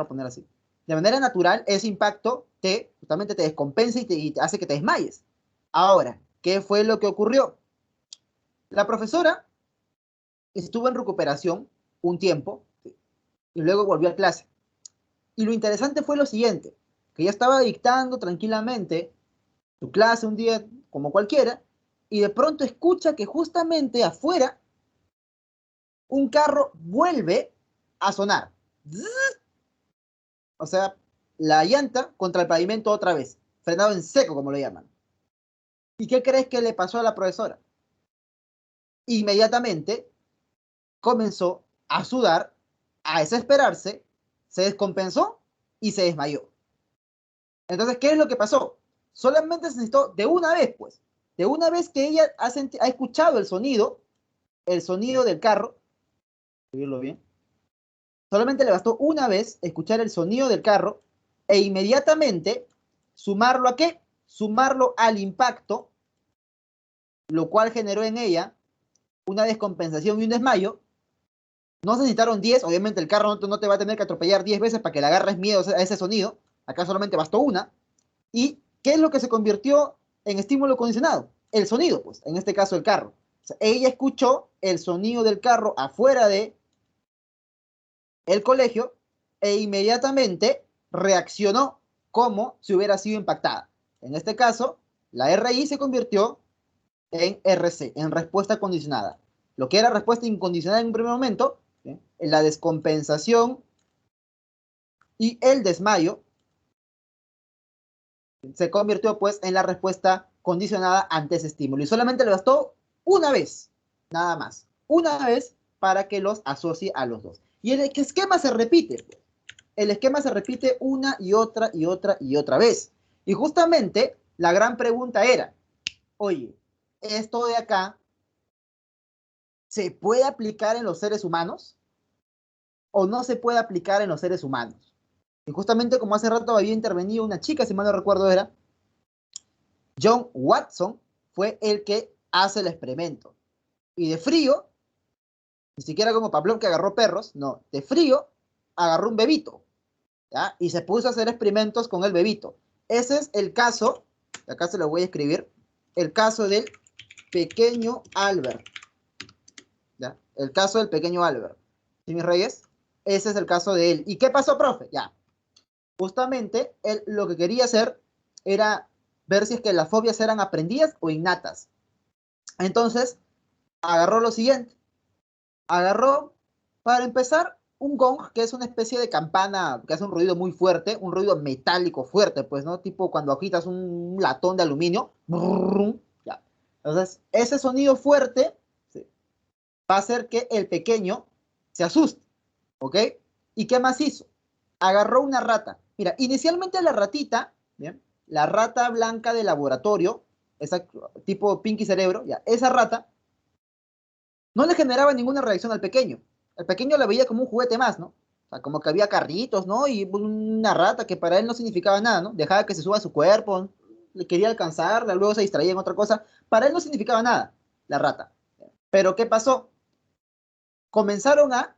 poner así. De manera natural, ese impacto justamente te descompensa y te hace que te desmayes. Ahora, ¿qué fue lo que ocurrió? La profesora estuvo en recuperación un tiempo, ¿sí? Y luego volvió a clase. Y lo interesante fue lo siguiente, que ella estaba dictando tranquilamente su clase un día como cualquiera, y de pronto escucha que justamente afuera un carro vuelve a sonar. O sea, la llanta contra el pavimento otra vez, frenado en seco, como lo llaman. ¿Y qué crees que le pasó a la profesora? Inmediatamente comenzó a sudar, a desesperarse, se descompensó y se desmayó. Entonces, ¿qué es lo que pasó? Solamente se necesitó de una vez, pues, de una vez que ella ha escuchado el sonido del carro, oírlo bien, solamente le bastó una vez escuchar el sonido del carro e inmediatamente sumarlo a qué? Sumarlo al impacto, lo cual generó en ella una descompensación y un desmayo. No se necesitaron 10, obviamente el carro no te va a tener que atropellar 10 veces para que le agarres miedo a ese sonido, acá solamente bastó una. ¿Y qué es lo que se convirtió en estímulo condicionado? El sonido, pues, en este caso el carro. O sea, ella escuchó el sonido del carro afuera de el colegio e inmediatamente reaccionó como si hubiera sido impactada. En este caso, la RI se convirtió en RC, en respuesta condicionada. Lo que era respuesta incondicionada en un primer momento, ¿sí? La descompensación y el desmayo se convirtió pues en la respuesta condicionada ante ese estímulo. Y solamente le bastó una vez, nada más. Una vez para que los asocie a los dos. Y el esquema se repite. El esquema se repite una y otra y otra y otra vez. Y justamente la gran pregunta era, oye, esto de acá, ¿se puede aplicar en los seres humanos o no se puede aplicar en los seres humanos? Y justamente como hace rato había intervenido una chica, si mal no recuerdo era, John Watson fue el que hace el experimento. Y de frío, ni siquiera como Pavlov que agarró perros, no, de frío agarró un bebito, ¿ya? Y se puso a hacer experimentos con el bebito. Ese es el caso, acá se lo voy a escribir, el caso del pequeño Albert, ¿ya? El caso del pequeño Albert. ¿Sí, mis reyes? Ese es el caso de él. ¿Y qué pasó, profe? Ya, justamente él lo que quería hacer era ver si es que las fobias eran aprendidas o innatas. Entonces, agarró lo siguiente. Agarró, para empezar, un gong, que es una especie de campana que hace un ruido muy fuerte, un ruido metálico fuerte, pues, ¿no? Tipo cuando agitas un latón de aluminio. Brrr, ya. Entonces, ese sonido fuerte, ¿sí?, va a hacer que el pequeño se asuste, ¿ok? ¿Y qué más hizo? Agarró una rata. Mira, inicialmente la ratita, ¿bien? La rata blanca de laboratorio, esa tipo Pinky Cerebro, ya, esa rata no le generaba ninguna reacción al pequeño. El pequeño la veía como un juguete más, ¿no? O sea, como que había carritos, ¿no? Y una rata que para él no significaba nada, ¿no? Dejaba que se suba a su cuerpo, le quería alcanzarla, luego se distraía en otra cosa. Para él no significaba nada, la rata. Pero ¿qué pasó? Comenzaron a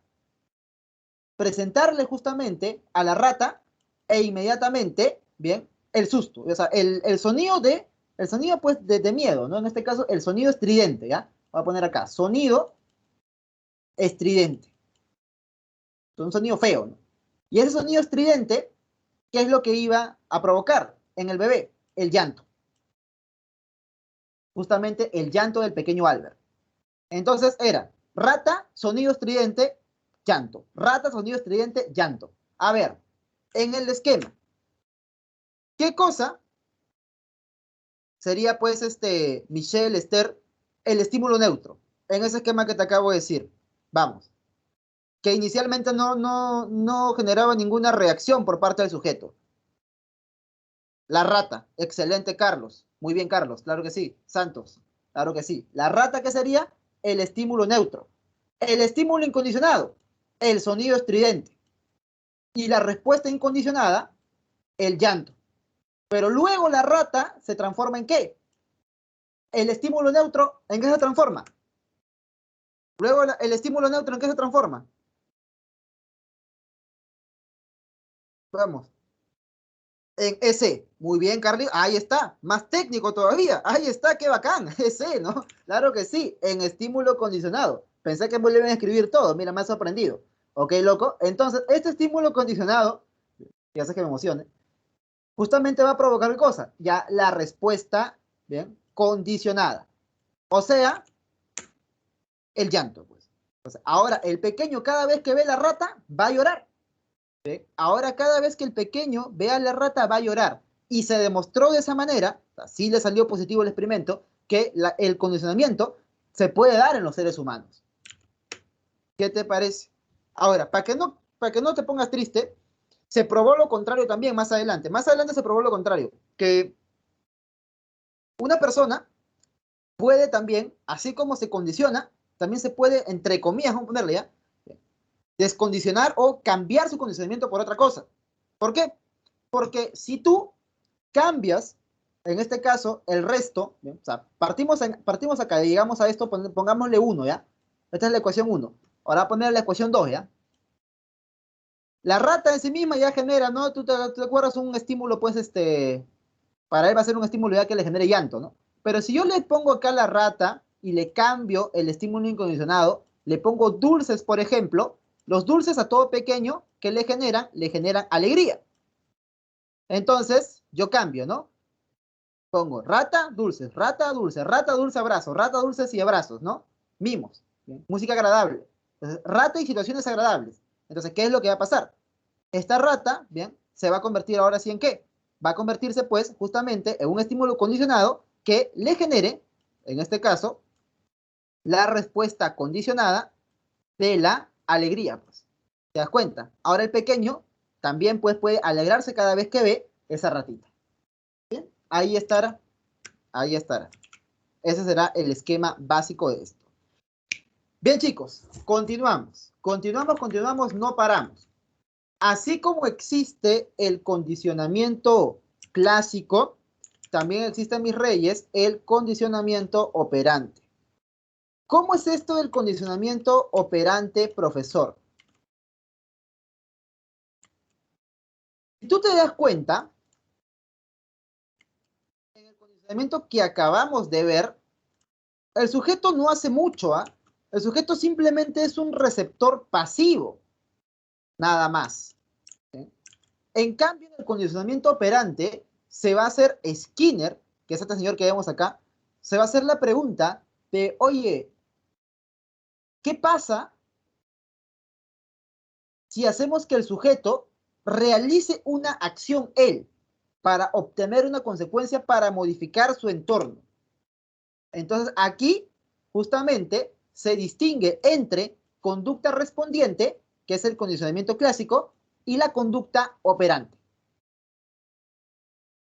presentarle justamente a la rata e inmediatamente, bien, el susto, o sea, el sonido el sonido pues de miedo, ¿no? En este caso, el sonido estridente, ¿ya? Voy a poner acá, sonido estridente. Un sonido feo, ¿no? Y ese sonido estridente, ¿qué es lo que iba a provocar en el bebé? El llanto. Justamente el llanto del pequeño Albert. Entonces era rata, sonido estridente, llanto. Rata, sonido estridente, llanto. A ver, en el esquema, ¿qué cosa sería pues Michelle, Esther, el estímulo neutro? En ese esquema que te acabo de decir. Vamos. Que inicialmente no generaba ninguna reacción por parte del sujeto. La rata, excelente Carlos. Muy bien Carlos, claro que sí. Santos, claro que sí. La rata, ¿qué sería? El estímulo neutro. El estímulo incondicionado, el sonido estridente. Y la respuesta incondicionada, el llanto. Pero luego la rata se transforma ¿en qué? El estímulo neutro, ¿en qué se transforma? Luego el estímulo neutro, ¿en qué se transforma? Vamos. En ese. Muy bien, Carly. Ahí está. Más técnico todavía. Ahí está, qué bacán. Ese, ¿no? Claro que sí. En estímulo condicionado. Pensé que me lo iban a escribir todo. Mira, me ha sorprendido. Ok, loco. Entonces, este estímulo condicionado, ya sé que me emocione, justamente va a provocar ¿qué cosa? Ya la respuesta, bien, condicionada. O sea, el llanto, pues. Entonces, ahora, el pequeño cada vez que ve la rata va a llorar. ¿Sí? Ahora, cada vez que el pequeño vea a la rata va a llorar. Y se demostró de esa manera, así le salió positivo el experimento, que el condicionamiento se puede dar en los seres humanos. ¿Qué te parece? Ahora, para que no te pongas triste, se probó lo contrario también más adelante. Más adelante se probó lo contrario, que una persona puede también, así como se condiciona, también se puede, entre comillas, vamos a ponerle ya, descondicionar o cambiar su condicionamiento por otra cosa. ¿Por qué? Porque si tú cambias, en este caso, el resto, ¿bien? O sea, partimos acá, llegamos a esto, pongámosle 1, ¿ya? Esta es la ecuación 1. Ahora voy a poner la ecuación 2, ¿ya? La rata en sí misma ya genera, ¿no? ¿Tú te acuerdas un estímulo, pues, para él va a ser un estímulo ya que le genere llanto, ¿no? Pero si yo le pongo acá la rata y le cambio el estímulo incondicionado, le pongo dulces, por ejemplo, los dulces a todo pequeño que le generan alegría. Entonces, yo cambio, ¿no? Pongo rata, dulces, rata, dulce, abrazo, rata, dulces y abrazos, ¿no? Mimos, ¿bien? Música agradable. Entonces, rata y situaciones agradables. Entonces, ¿qué es lo que va a pasar? Esta rata, ¿bien? Se va a convertir ahora sí en ¿qué? Va a convertirse, pues, justamente en un estímulo condicionado que le genere, en este caso, la respuesta condicionada de la alegría, pues. ¿Te das cuenta? Ahora el pequeño también, pues, puede alegrarse cada vez que ve esa ratita. ¿Bien? Ahí estará. Ahí estará. Ese será el esquema básico de esto. Bien, chicos, continuamos. Continuamos, no paramos. Así como existe el condicionamiento clásico, también existe, mis reyes, el condicionamiento operante. ¿Cómo es esto del condicionamiento operante, profesor? Si tú te das cuenta, en el condicionamiento que acabamos de ver, el sujeto no hace mucho, ¿ah? El sujeto simplemente es un receptor pasivo, nada más. ¿Sí? En cambio, en el condicionamiento operante, se va a hacer Skinner, que es este señor que vemos acá, se va a hacer la pregunta de, oye, ¿qué pasa si hacemos que el sujeto realice una acción él para obtener una consecuencia para modificar su entorno? Entonces, aquí justamente se distingue entre conducta respondiente que es el condicionamiento clásico, y la conducta operante.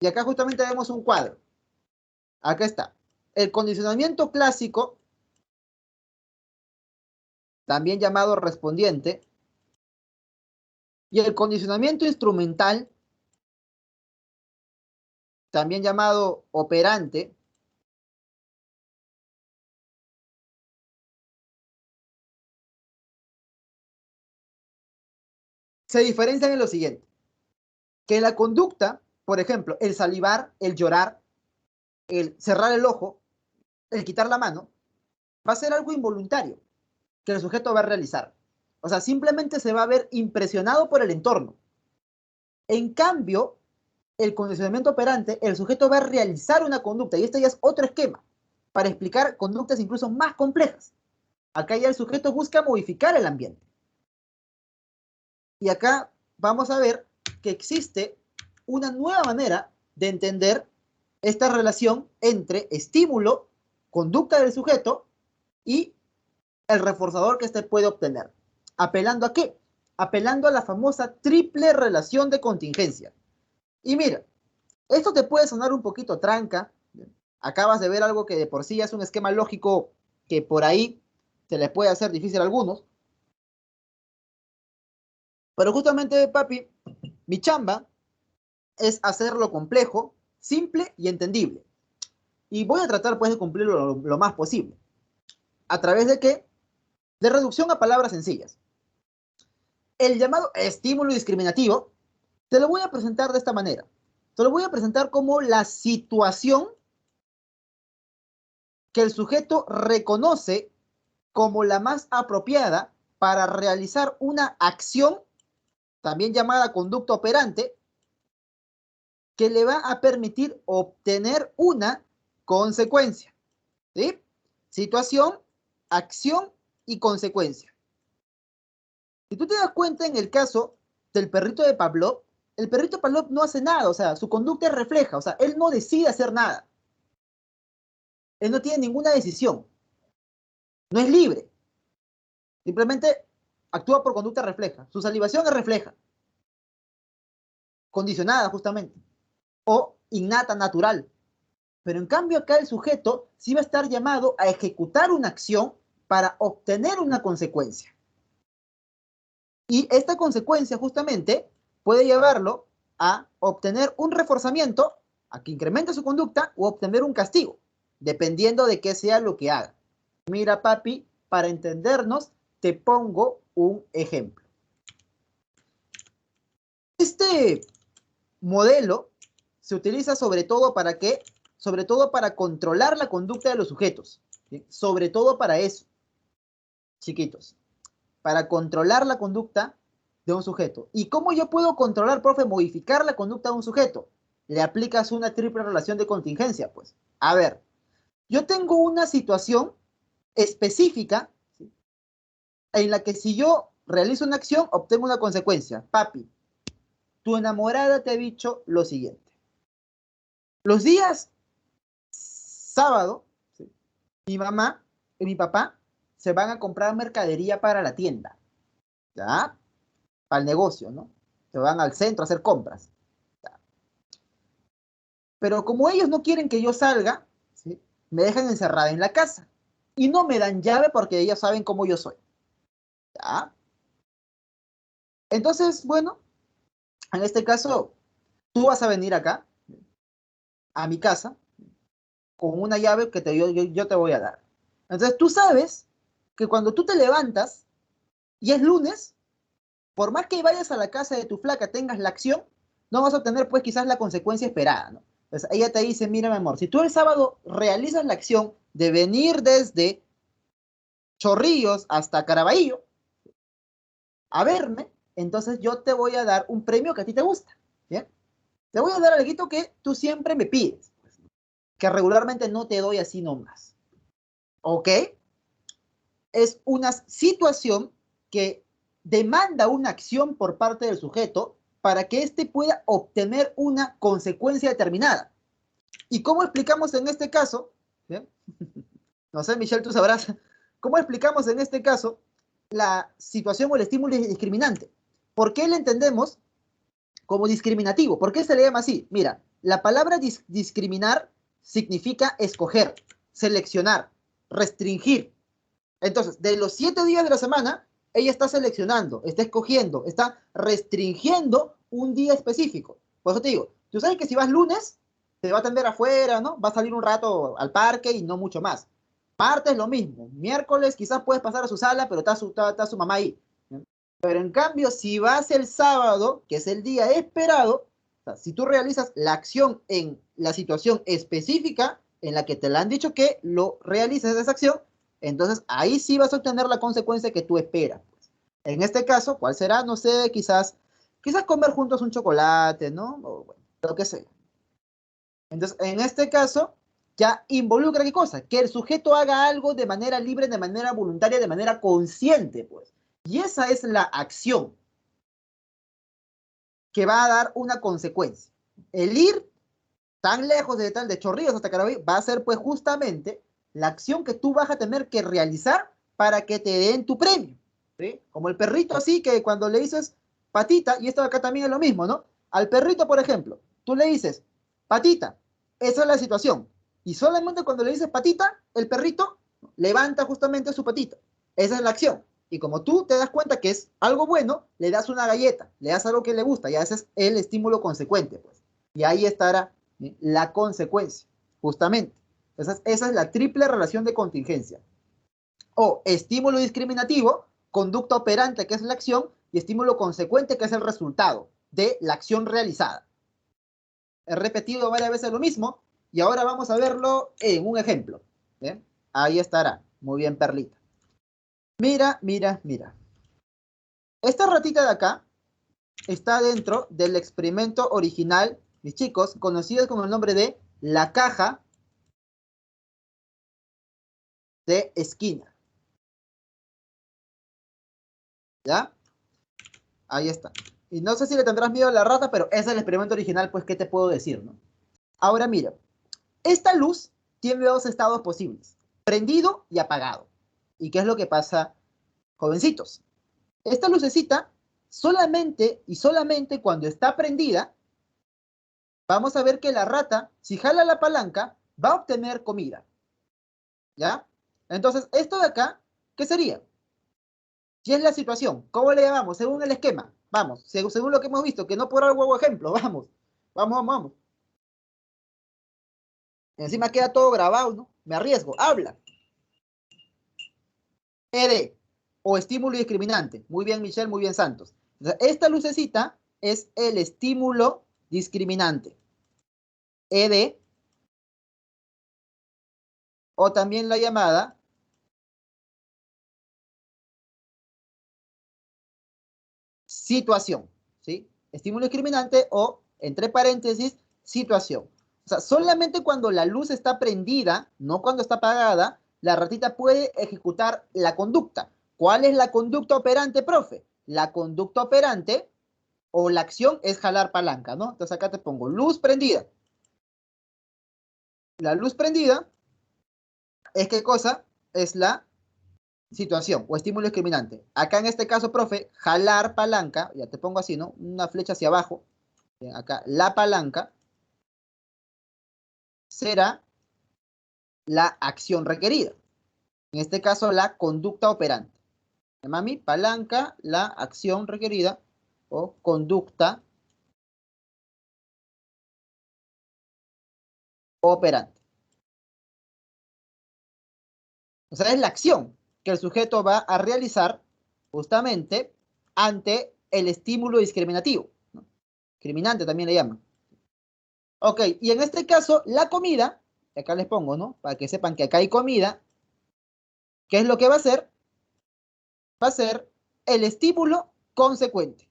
Y acá justamente vemos un cuadro. Acá está. El condicionamiento clásico, también llamado respondiente, y el condicionamiento instrumental, también llamado operante, se diferencian en lo siguiente. Que la conducta, por ejemplo, el salivar, el llorar, el cerrar el ojo, el quitar la mano, va a ser algo involuntario que el sujeto va a realizar. O sea, simplemente se va a ver impresionado por el entorno. En cambio, el condicionamiento operante, el sujeto va a realizar una conducta, y este ya es otro esquema, para explicar conductas incluso más complejas. Acá ya el sujeto busca modificar el ambiente. Y acá vamos a ver que existe una nueva manera de entender esta relación entre estímulo, conducta del sujeto y el reforzador que éste puede obtener. ¿Apelando a qué? Apelando a la famosa triple relación de contingencia. Y mira, esto te puede sonar un poquito tranca. Acabas de ver algo que de por sí es un esquema lógico que por ahí se les puede hacer difícil a algunos. Pero justamente, papi, mi chamba es hacerlo complejo, simple y entendible. Y voy a tratar pues de cumplirlo lo más posible. ¿A través de qué? De reducción a palabras sencillas. El llamado estímulo discriminativo te lo voy a presentar de esta manera. Te lo voy a presentar como la situación que el sujeto reconoce como la más apropiada para realizar una acción, también llamada conducta operante, que le va a permitir obtener una consecuencia. ¿Sí? Situación, acción y consecuencia. Si tú te das cuenta en el caso del perrito de Pavlov, el perrito de Pavlov no hace nada, o sea, su conducta refleja, o sea, él no decide hacer nada. Él no tiene ninguna decisión. No es libre. Simplemente actúa por conducta refleja. Su salivación es refleja. Condicionada justamente. O innata, natural. Pero en cambio acá el sujeto sí va a estar llamado a ejecutar una acción para obtener una consecuencia. Y esta consecuencia justamente puede llevarlo a obtener un reforzamiento, a que incremente su conducta, o obtener un castigo, dependiendo de qué sea lo que haga. Mira, papi, para entendernos, te pongo un ejemplo. Este modelo se utiliza sobre todo para qué? Sobre todo para controlar la conducta de los sujetos. ¿Sí? Sobre todo para eso, chiquitos. Para controlar la conducta de un sujeto. ¿Y cómo yo puedo controlar, profe, modificar la conducta de un sujeto? Le aplicas una triple relación de contingencia, pues. A ver, yo tengo una situación específica, ¿sí?, en la que si yo realizo una acción, obtengo una consecuencia. Papi, tu enamorada te ha dicho lo siguiente. Los días sábado, ¿sí?, mi mamá y mi papá se van a comprar mercadería para la tienda. ¿Ya? Para el negocio, ¿no? Se van al centro a hacer compras. ¿Ya? Pero como ellos no quieren que yo salga, ¿sí?, me dejan encerrada en la casa. Y no me dan llave porque ellos saben cómo yo soy. ¿Ya? Entonces, bueno, en este caso, tú vas a venir acá, a mi casa, con una llave que yo te voy a dar. Entonces, tú sabes que cuando tú te levantas y es lunes, por más que vayas a la casa de tu flaca, tengas la acción, no vas a obtener pues quizás la consecuencia esperada, ¿no? Entonces ella te dice, mira mi amor, si tú el sábado realizas la acción de venir desde Chorrillos hasta Caraballo a verme, entonces yo te voy a dar un premio que a ti te gusta, ¿bien? Te voy a dar algo que tú siempre me pides, que regularmente no te doy así nomás, ¿ok? Es una situación que demanda una acción por parte del sujeto para que éste pueda obtener una consecuencia determinada. ¿Y cómo explicamos en este caso? ¿Bien? No sé, Michelle, tú sabrás. ¿Cómo explicamos en este caso la situación o el estímulo discriminante. ¿Por qué lo entendemos como discriminativo? ¿Por qué se le llama así? Mira, la palabra discriminar significa escoger, seleccionar, restringir. Entonces, de los 7 días de la semana, ella está seleccionando, está escogiendo, está restringiendo un día específico. Por eso te digo, tú sabes que si vas lunes, te va a atender afuera, ¿no? Va a salir un rato al parque y no mucho más. Martes lo mismo. Miércoles quizás puedes pasar a su sala, pero está su mamá ahí. ¿No? Pero en cambio, si vas el sábado, que es el día esperado, o sea, si tú realizas la acción en la situación específica en la que te la han dicho que lo realices esa acción, entonces ahí sí vas a obtener la consecuencia que tú esperas. En este caso, ¿cuál será? No sé, quizás comer juntos un chocolate, ¿no? O bueno, lo que sea. Entonces, en este caso, ya involucra qué cosa? Que el sujeto haga algo de manera libre, de manera voluntaria, de manera consciente, pues. Y esa es la acción que va a dar una consecuencia. El ir tan lejos de Chorrillos hasta Carabobo va a ser pues justamente la acción que tú vas a tener que realizar para que te den tu premio, ¿sí? Como el perrito así que cuando le dices patita, y esto de acá también es lo mismo, ¿no? Al perrito, por ejemplo, tú le dices patita, esa es la situación, y solamente cuando le dices patita, el perrito levanta justamente su patita, esa es la acción, y como tú te das cuenta que es algo bueno, le das una galleta, le das algo que le gusta, y ese es el estímulo consecuente, pues, y ahí estará la consecuencia, justamente. Esa es la triple relación de contingencia. O estímulo discriminativo, conducta operante, que es la acción, y estímulo consecuente, que es el resultado de la acción realizada. He repetido varias veces lo mismo, y ahora vamos a verlo en un ejemplo. ¿Bien? Ahí estará. Muy bien, Perlita. Mira, mira, mira. Esta ratita de acá está dentro del experimento original, mis chicos, conocido con el nombre de la caja de esquina. ¿Ya? Ahí está. Y no sé si le tendrás miedo a la rata, pero ese es el experimento original, pues, ¿qué te puedo decir, no? Ahora mira, esta luz tiene dos estados posibles, prendido y apagado. ¿Y qué es lo que pasa, jovencitos? Esta lucecita, solamente y solamente cuando está prendida, vamos a ver que la rata, si jala la palanca, va a obtener comida. ¿Ya? Entonces, esto de acá, ¿qué sería? Si es la situación, ¿cómo le llamamos? Según el esquema. Vamos, según lo que hemos visto, que no por algo ejemplo, vamos. Vamos, vamos, vamos. Encima queda todo grabado, ¿no? Me arriesgo, habla. ED, o estímulo discriminante. Muy bien, Michelle, muy bien, Santos. Esta lucecita es el estímulo discriminante. ED, o también la llamada situación, ¿sí? Estímulo discriminante o, entre paréntesis, situación. O sea, solamente cuando la luz está prendida, no cuando está apagada, la ratita puede ejecutar la conducta. ¿Cuál es la conducta operante, profe? La conducta operante o la acción es jalar palanca, ¿no? Entonces acá te pongo luz prendida. La luz prendida es ¿qué cosa? Es la situación o estímulo discriminante. Acá en este caso, profe, jalar palanca, ya te pongo así, ¿no? Una flecha hacia abajo. Bien, acá la palanca será la acción requerida. En este caso, la conducta operante. Mami, palanca, la acción requerida o conducta operante. O sea, es la acción que el sujeto va a realizar justamente ante el estímulo discriminativo, ¿no? Discriminante también le llaman. Ok, y en este caso, la comida, acá les pongo, ¿no? Para que sepan que acá hay comida, ¿qué es lo que va a hacer? Va a ser el estímulo consecuente.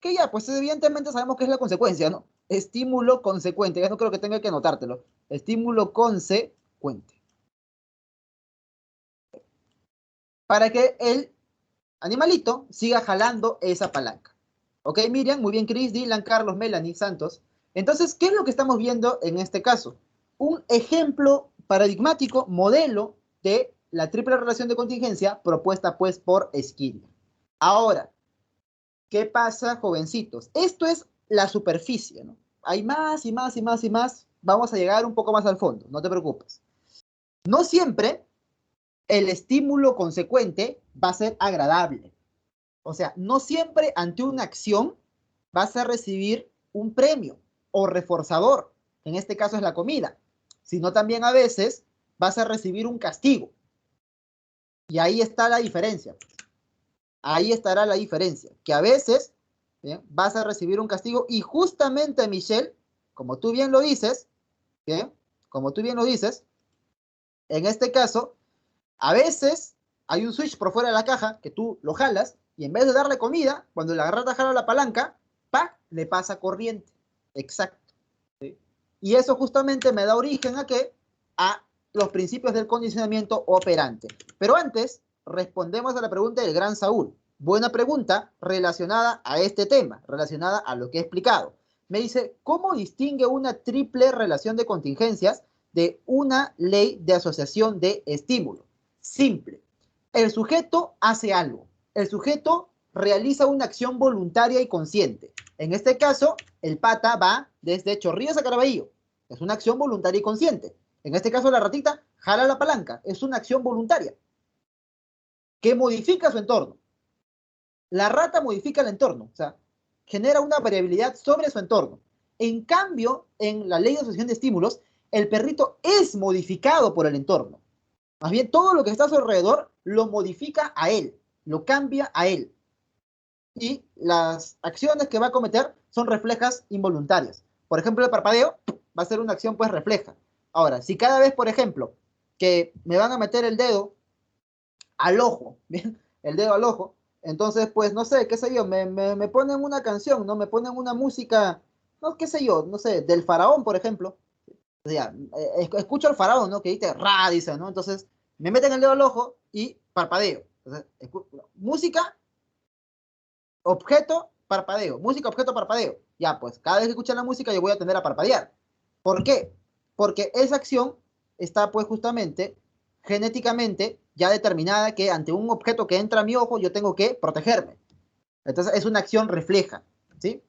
Que ya, pues evidentemente sabemos que es la consecuencia, ¿no? Estímulo consecuente, ya no creo que tenga que anotártelo. Estímulo consecuente. Para que el animalito siga jalando esa palanca. Ok, Miriam, muy bien, Chris, Dylan, Carlos, Melanie, Santos. Entonces, ¿qué es lo que estamos viendo en este caso? Un ejemplo paradigmático, modelo de la triple relación de contingencia propuesta pues por Skinner. Ahora, ¿qué pasa, jovencitos? Esto es la superficie, ¿no? Hay más y más y más y más. Vamos a llegar un poco más al fondo, no te preocupes. No siempre el estímulo consecuente va a ser agradable. O sea, no siempre ante una acción vas a recibir un premio o reforzador. En este caso es la comida. Sino también a veces vas a recibir un castigo. Y ahí está la diferencia. Ahí estará la diferencia. Que a veces, ¿bien?, vas a recibir un castigo y justamente, Michelle, como tú bien lo dices, ¿bien?, como tú bien lo dices, en este caso, a veces hay un switch por fuera de la caja que tú lo jalas y en vez de darle comida, cuando la rata jala la palanca, ¡pac!, le pasa corriente. Exacto. ¿Sí? Y eso justamente me da origen ¿a qué? A los principios del condicionamiento operante. Pero antes, respondemos a la pregunta del gran Saúl. Buena pregunta relacionada a este tema, relacionada a lo que he explicado. Me dice, ¿cómo distingue una triple relación de contingencias de una ley de asociación de estímulo? Simple. El sujeto hace algo. El sujeto realiza una acción voluntaria y consciente. En este caso, el pata va desde Chorrillos a Caraballo. Es una acción voluntaria y consciente. En este caso, la ratita jala la palanca. Es una acción voluntaria que modifica su entorno. La rata modifica el entorno, o sea, genera una variabilidad sobre su entorno. En cambio, en la ley de asociación de estímulos, el perrito es modificado por el entorno. Más bien, todo lo que está a su alrededor lo modifica a él, lo cambia a él. Y las acciones que va a cometer son reflejas involuntarias. Por ejemplo, el parpadeo va a ser una acción pues refleja. Ahora, si cada vez, por ejemplo, que me van a meter el dedo al ojo, ¿bien?, el dedo al ojo, entonces, pues, no sé, qué sé yo, me ponen una canción, ¿no? Me ponen una música, no, qué sé yo, no sé, del faraón, por ejemplo. O sea, escucho al faraón, ¿no? Que dice, ra, dice, ¿no? Entonces, me meten el dedo al ojo y parpadeo. Entonces, música, objeto, parpadeo. Música, objeto, parpadeo. Ya, pues, cada vez que escucho la música yo voy a tender a parpadear. ¿Por qué? Porque esa acción está, pues, justamente, genéticamente ya determinada que ante un objeto que entra a mi ojo yo tengo que protegerme. Entonces, es una acción refleja, ¿sí?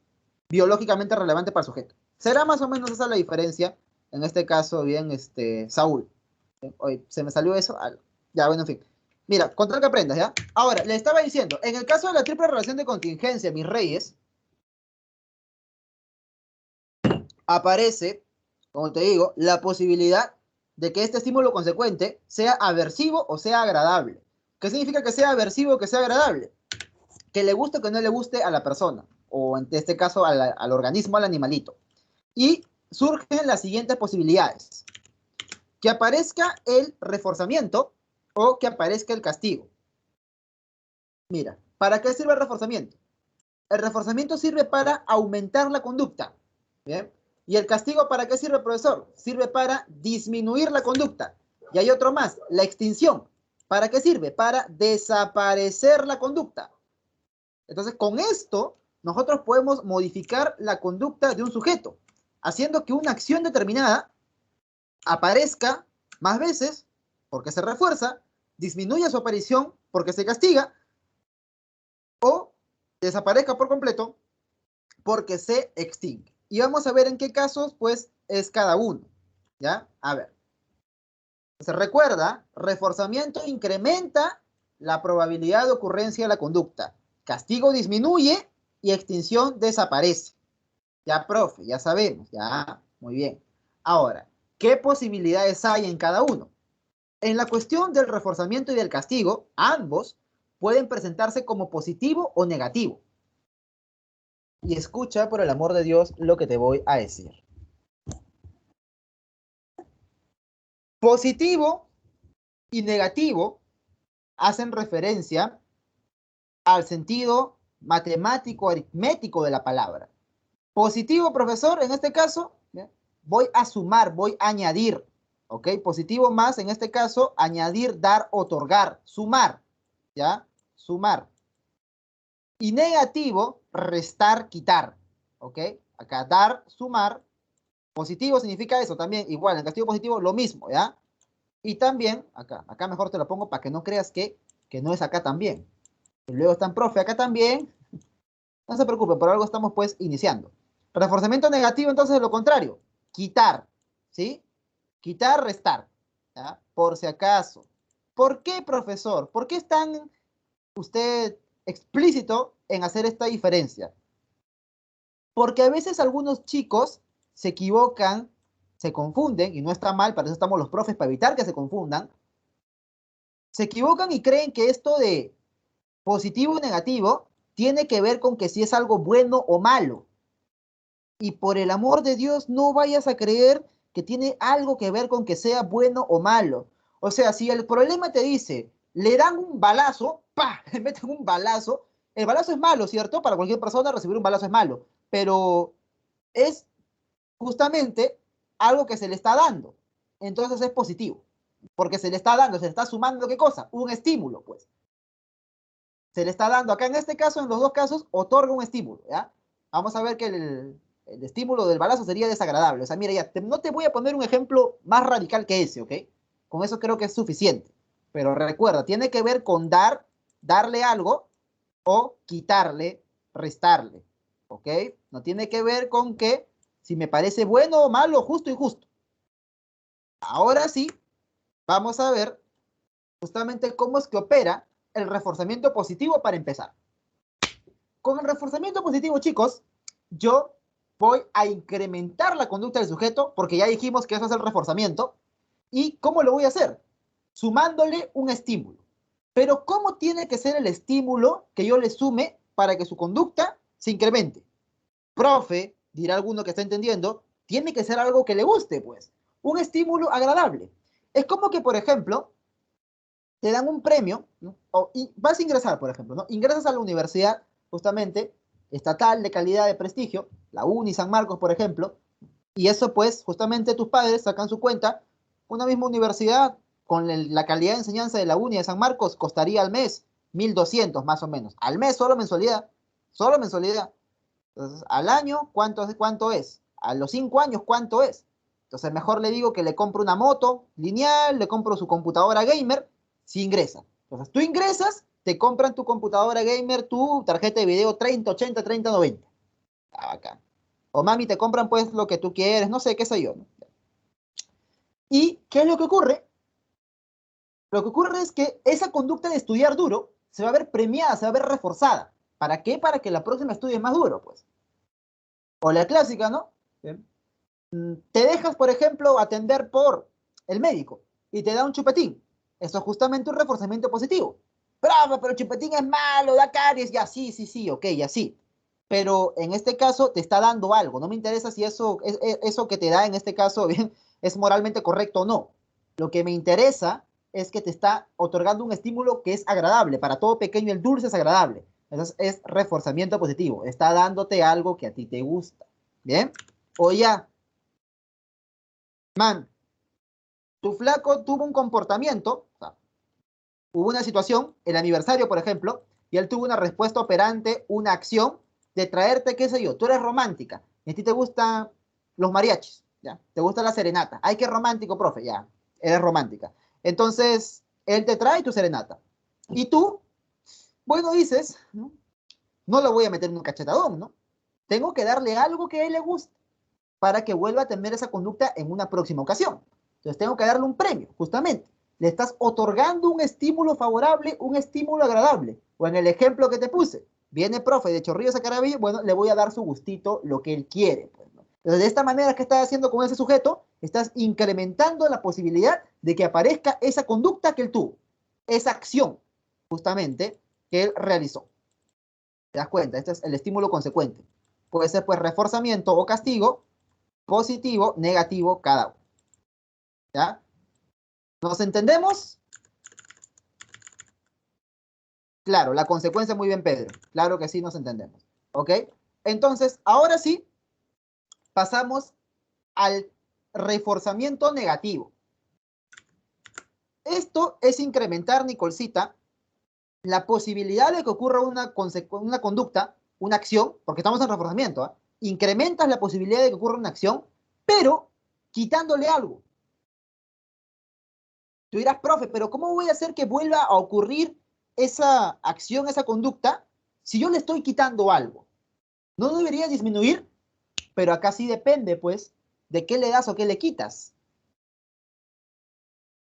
Biológicamente relevante para el sujeto. Será más o menos esa la diferencia, en este caso, bien, Saúl. Oye, se me salió eso. Ya, bueno, en fin. Mira, con tal que aprendas, ¿ya? Ahora, le estaba diciendo, en el caso de la triple relación de contingencia, mis reyes, aparece, como te digo, la posibilidad de que este estímulo consecuente sea aversivo o sea agradable. ¿Qué significa que sea aversivo o que sea agradable? Que le guste o que no le guste a la persona, o en este caso al organismo, al animalito. Y surgen las siguientes posibilidades. Que aparezca el reforzamiento o que aparezca el castigo. Mira, ¿para qué sirve el reforzamiento? El reforzamiento sirve para aumentar la conducta. ¿Bien? ¿Y el castigo para qué sirve, profesor? Sirve para disminuir la conducta. Y hay otro más, la extinción. ¿Para qué sirve? Para desaparecer la conducta. Entonces, con esto, nosotros podemos modificar la conducta de un sujeto, haciendo que una acción determinada aparezca más veces porque se refuerza, disminuya su aparición porque se castiga, o desaparezca por completo porque se extingue. Y vamos a ver en qué casos, pues, es cada uno. ¿Ya? A ver. Se recuerda, reforzamiento incrementa la probabilidad de ocurrencia de la conducta. Castigo disminuye y extinción desaparece. Ya, profe, ya sabemos. Ya, muy bien. Ahora, ¿qué posibilidades hay en cada uno? En la cuestión del reforzamiento y del castigo, ambos pueden presentarse como positivo o negativo. Y escucha, por el amor de Dios, lo que te voy a decir. Positivo y negativo hacen referencia al sentido matemático, aritmético de la palabra. Positivo, profesor, en este caso, ¿ya?, voy a sumar, voy a añadir. ¿Ok? Positivo más, en este caso, añadir, dar, otorgar, sumar. ¿Ya? Sumar. Y negativo, restar, quitar. ¿Ok? Acá dar, sumar. Positivo significa eso también. Igual, en castigo positivo, lo mismo. ¿Ya? Y también, acá mejor te lo pongo para que no creas que no es acá también. Y luego están, profe, acá también. No se preocupe, por algo estamos pues iniciando. Reforzamiento negativo, entonces, es lo contrario. Quitar, ¿sí? Quitar, restar, ¿ya? Por si acaso. ¿Por qué, profesor? ¿Por qué es tan usted explícito en hacer esta diferencia? Porque a veces algunos chicos se equivocan, se confunden, y no está mal, para eso estamos los profes, para evitar que se confundan, se equivocan y creen que esto de positivo y negativo tiene que ver con que si es algo bueno o malo. Y por el amor de Dios, no vayas a creer que tiene algo que ver con que sea bueno o malo. O sea, si el problema te dice, le dan un balazo, ¡pa! Le meten un balazo, el balazo es malo, ¿cierto? Para cualquier persona recibir un balazo es malo, pero es justamente algo que se le está dando. Entonces es positivo, porque se le está dando, se le está sumando, ¿qué cosa? Un estímulo, pues. Se le está dando, acá en este caso, en los dos casos, otorga un estímulo, ¿ya? Vamos a ver que el estímulo del balazo sería desagradable. O sea, mira, ya, no te voy a poner un ejemplo más radical que ese, ¿ok? Con eso creo que es suficiente. Pero recuerda, tiene que ver con dar, darle algo o quitarle, restarle, ¿ok? No tiene que ver con que si me parece bueno o malo, justo y justo. Ahora sí, vamos a ver justamente cómo es que opera el reforzamiento positivo para empezar. Con el reforzamiento positivo, chicos, yo voy a incrementar la conducta del sujeto, porque ya dijimos que eso es el reforzamiento. ¿Y cómo lo voy a hacer? Sumándole un estímulo. Pero ¿cómo tiene que ser el estímulo que yo le sume para que su conducta se incremente? Profe, dirá alguno que está entendiendo, tiene que ser algo que le guste, pues. Un estímulo agradable. Es como que, por ejemplo, te dan un premio, ¿no? Y vas a ingresar, por ejemplo, ¿no? Ingresas a la universidad, justamente, estatal de calidad de prestigio, la UNI San Marcos, por ejemplo, y eso, pues, justamente tus padres sacan su cuenta, una misma universidad con la calidad de enseñanza de la UNI de San Marcos costaría al mes 1.200 más o menos. Al mes, solo mensualidad. Solo mensualidad. Entonces, al año, ¿cuánto es? A los 5 años, ¿cuánto es? Entonces, mejor le digo que le compro una moto lineal, le compro su computadora gamer, si ingresa. Entonces, tú ingresas, te compran tu computadora gamer, tu tarjeta de video 3080, 3090. Ah, bacán. O mami, te compran pues lo que tú quieres, no sé, qué sé yo, ¿no? ¿Y qué es lo que ocurre? Lo que ocurre es que esa conducta de estudiar duro se va a ver premiada, se va a ver reforzada. ¿Para qué? Para que la próxima estudie más duro, pues. O la clásica, ¿no? Bien. Te dejas, por ejemplo, atender por el médico y te da un chupetín. Eso es justamente un reforzamiento positivo. Bravo, pero el chupetín es malo, da caries, ya sí, sí, sí, ok, ya sí. Pero en este caso te está dando algo. No me interesa si eso que te da en este caso bien, es moralmente correcto o no. Lo que me interesa es que te está otorgando un estímulo que es agradable. Para todo pequeño el dulce es agradable. Entonces es reforzamiento positivo. Está dándote algo que a ti te gusta. ¿Bien? O ya, man, tu flaco tuvo un comportamiento, o sea, hubo una situación, el aniversario, por ejemplo, y él tuvo una respuesta operante, una acción de traerte, qué sé yo, tú eres romántica, y a ti te gustan los mariachis, ¿ya? Te gusta la serenata. Ay, qué romántico, profe, ya, eres romántica. Entonces, él te trae tu serenata. Y tú, bueno, dices, ¿no? No lo voy a meter en un cachetadón, ¿no? Tengo que darle algo que a él le guste para que vuelva a tener esa conducta en una próxima ocasión. Entonces tengo que darle un premio, justamente. Le estás otorgando un estímulo favorable, un estímulo agradable. O en el ejemplo que te puse, viene profe de Chorrillos a Caraballo, bueno, le voy a dar su gustito, lo que él quiere. Pues, ¿no? Entonces, de esta manera que estás haciendo con ese sujeto, estás incrementando la posibilidad de que aparezca esa conducta que él tuvo, esa acción, justamente, que él realizó. ¿Te das cuenta? Este es el estímulo consecuente. Puede ser, pues, reforzamiento o castigo, positivo, negativo, cada uno. ¿Ya? ¿Nos entendemos? Claro, la consecuencia muy bien, Pedro. Claro que sí nos entendemos. ¿Ok? Entonces, ahora sí, pasamos al reforzamiento negativo. Esto es incrementar, Nicolcita, la posibilidad de que ocurra una conducta, una acción, porque estamos en reforzamiento, ¿eh? Incrementas la posibilidad de que ocurra una acción, pero quitándole algo. Tú dirás, profe, pero ¿cómo voy a hacer que vuelva a ocurrir esa acción, esa conducta, si yo le estoy quitando algo? ¿No debería disminuir? Pero acá sí depende, pues, de qué le das o qué le quitas.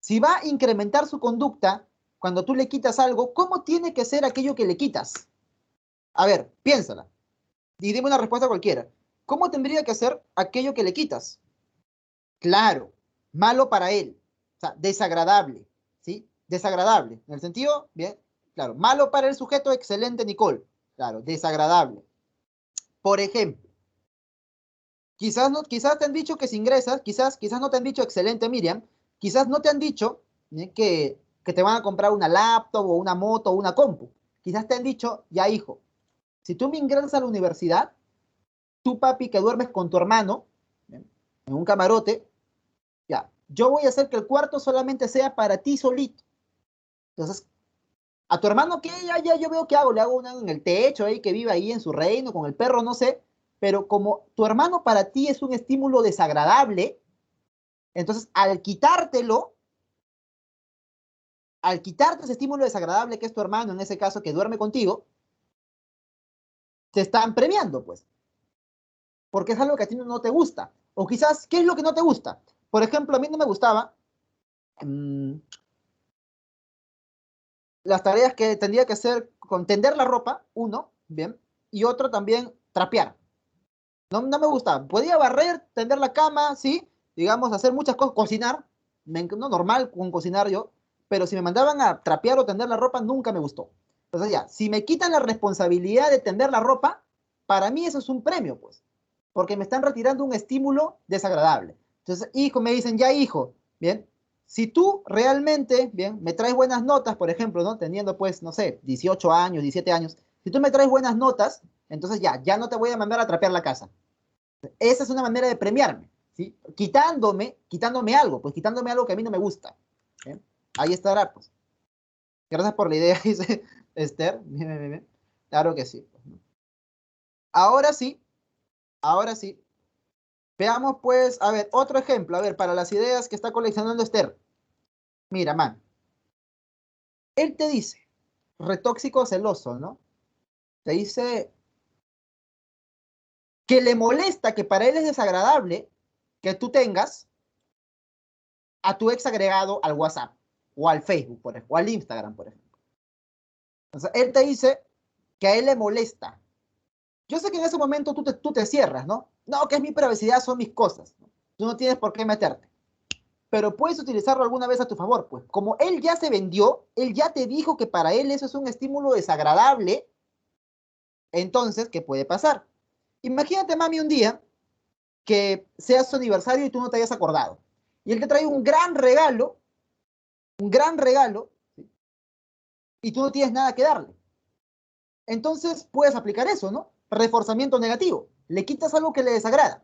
Si va a incrementar su conducta cuando tú le quitas algo, ¿cómo tiene que ser aquello que le quitas? A ver, piénsala y dime una respuesta cualquiera. ¿Cómo tendría que ser aquello que le quitas? Claro, malo para él, o sea, desagradable, ¿sí? Desagradable, en el sentido, bien, claro, malo para el sujeto, excelente, Nicole, claro, desagradable. Por ejemplo, quizás, no, quizás te han dicho que si ingresas, quizás no te han dicho excelente, Miriam, quizás no te han dicho que te van a comprar una laptop o una moto o una compu. Quizás te han dicho, ya hijo, si tú me ingresas a la universidad, tú papi que duermes con tu hermano, ¿bien? En un camarote, ya, yo voy a hacer que el cuarto solamente sea para ti solito. Entonces, a tu hermano, ¿qué? Ya, yo veo qué hago, le hago una en el techo ahí, que vive ahí en su reino, con el perro, no sé, pero como tu hermano para ti es un estímulo desagradable, entonces al quitarte ese estímulo desagradable que es tu hermano, en ese caso que duerme contigo, te están premiando, pues, porque es algo que a ti no te gusta. O quizás, ¿qué es lo que no te gusta? Por ejemplo, a mí no me gustaba mmm, las tareas que tendría que hacer con tender la ropa, uno, bien, y otro también trapear. No me gustaba. Podía barrer, tender la cama, sí, digamos, hacer muchas cosas, cocinar, no normal con cocinar yo, pero si me mandaban a trapear o tender la ropa, nunca me gustó. Entonces ya, si me quitan la responsabilidad de tender la ropa, para mí eso es un premio, pues, porque me están retirando un estímulo desagradable. Entonces, hijo, me dicen, ya hijo, bien, si tú realmente, bien, me traes buenas notas, por ejemplo, ¿no? Teniendo pues, no sé, 18 años, 17 años, si tú me traes buenas notas, entonces ya no te voy a mandar a trapear la casa. Esa es una manera de premiarme, ¿sí? Quitándome algo, pues quitándome algo que a mí no me gusta. ¿Bien? Ahí estará, pues. Gracias por la idea, dice Esther. Bien, bien, bien. Claro que sí. Ahora sí, ahora sí. Veamos, pues, a ver, otro ejemplo, a ver, para las ideas que está coleccionando Esther. Mira, man, él te dice, retóxico celoso, ¿no? Te dice que le molesta, que para él es desagradable que tú tengas a tu ex agregado al WhatsApp o al Facebook, por ejemplo, o al Instagram, por ejemplo. O sea, él te dice que a él le molesta. Yo sé que en ese momento tú te cierras, ¿no? No, que es mi privacidad, son mis cosas. ¿No? Tú no tienes por qué meterte. Pero puedes utilizarlo alguna vez a tu favor, pues. Como él ya se vendió, él ya te dijo que para él eso es un estímulo desagradable, entonces, ¿qué puede pasar? Imagínate, mami, un día que sea su aniversario y tú no te hayas acordado. Y él te trae un gran regalo, ¿sí? Y tú no tienes nada que darle. Entonces puedes aplicar eso, ¿no? Reforzamiento negativo. Le quitas algo que le desagrada.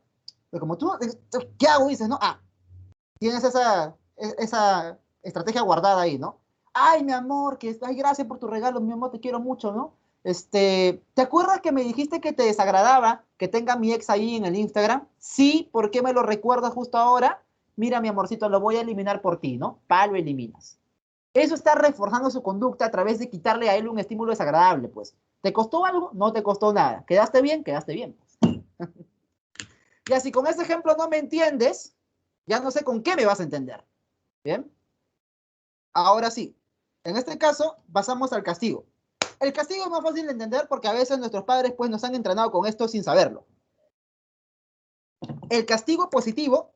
Pero como tú, ¿qué hago? Dices, ¿no? Ah, tienes esa estrategia guardada ahí, ¿no? Ay, mi amor, ay, gracias por tu regalo, mi amor, te quiero mucho, ¿no? ¿Te acuerdas que me dijiste que te desagradaba que tenga mi ex ahí en el Instagram? Sí, ¿por qué me lo recuerdas justo ahora? Mira, mi amorcito, lo voy a eliminar por ti, ¿no? Lo eliminas. Eso está reforzando su conducta a través de quitarle a él un estímulo desagradable, pues. ¿Te costó algo? No te costó nada. ¿Quedaste bien? Quedaste bien. Pues. Ya si con ese ejemplo no me entiendes, ya no sé con qué me vas a entender. ¿Bien? Ahora sí. En este caso, pasamos al castigo. El castigo es más fácil de entender porque a veces nuestros padres pues nos han entrenado con esto sin saberlo. El castigo positivo,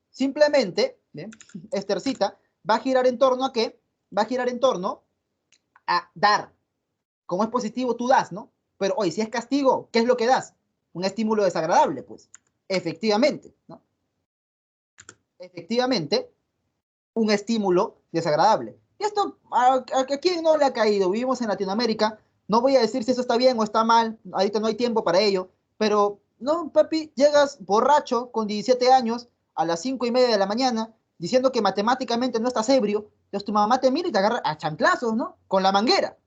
simplemente, ¿bien? Estercita, va a girar en torno a qué? Va a girar en torno a dar. Como es positivo, tú das, ¿no? Pero hoy, si es castigo, ¿qué es lo que das? Un estímulo desagradable, pues. Efectivamente, ¿no? Efectivamente, un estímulo desagradable. Y esto, ¿a quién no le ha caído? Vivimos en Latinoamérica, no voy a decir si eso está bien o está mal, ahorita no hay tiempo para ello, pero, no, papi, llegas borracho con 17 años a las 5:30 de la mañana diciendo que matemáticamente no estás ebrio, entonces tu mamá te mira y te agarra a chanclazos, ¿no? Con la manguera.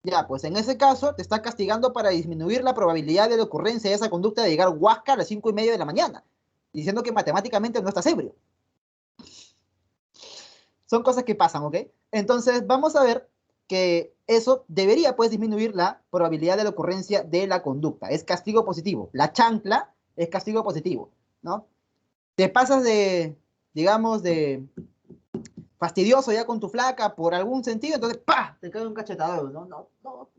Ya, pues en ese caso te está castigando para disminuir la probabilidad de la ocurrencia de esa conducta de llegar huasca a las 5:30 de la mañana, diciendo que matemáticamente no estás ebrio. son cosas que pasan, ¿ok? Entonces, vamos a ver que eso debería, pues, disminuir la probabilidad de la ocurrencia de la conducta. Es castigo positivo. La chancla es castigo positivo, ¿no? Te pasas de, digamos, de fastidioso ya con tu flaca por algún sentido, entonces, ¡pah! Te cae un cachetadón, ¿no? No, no.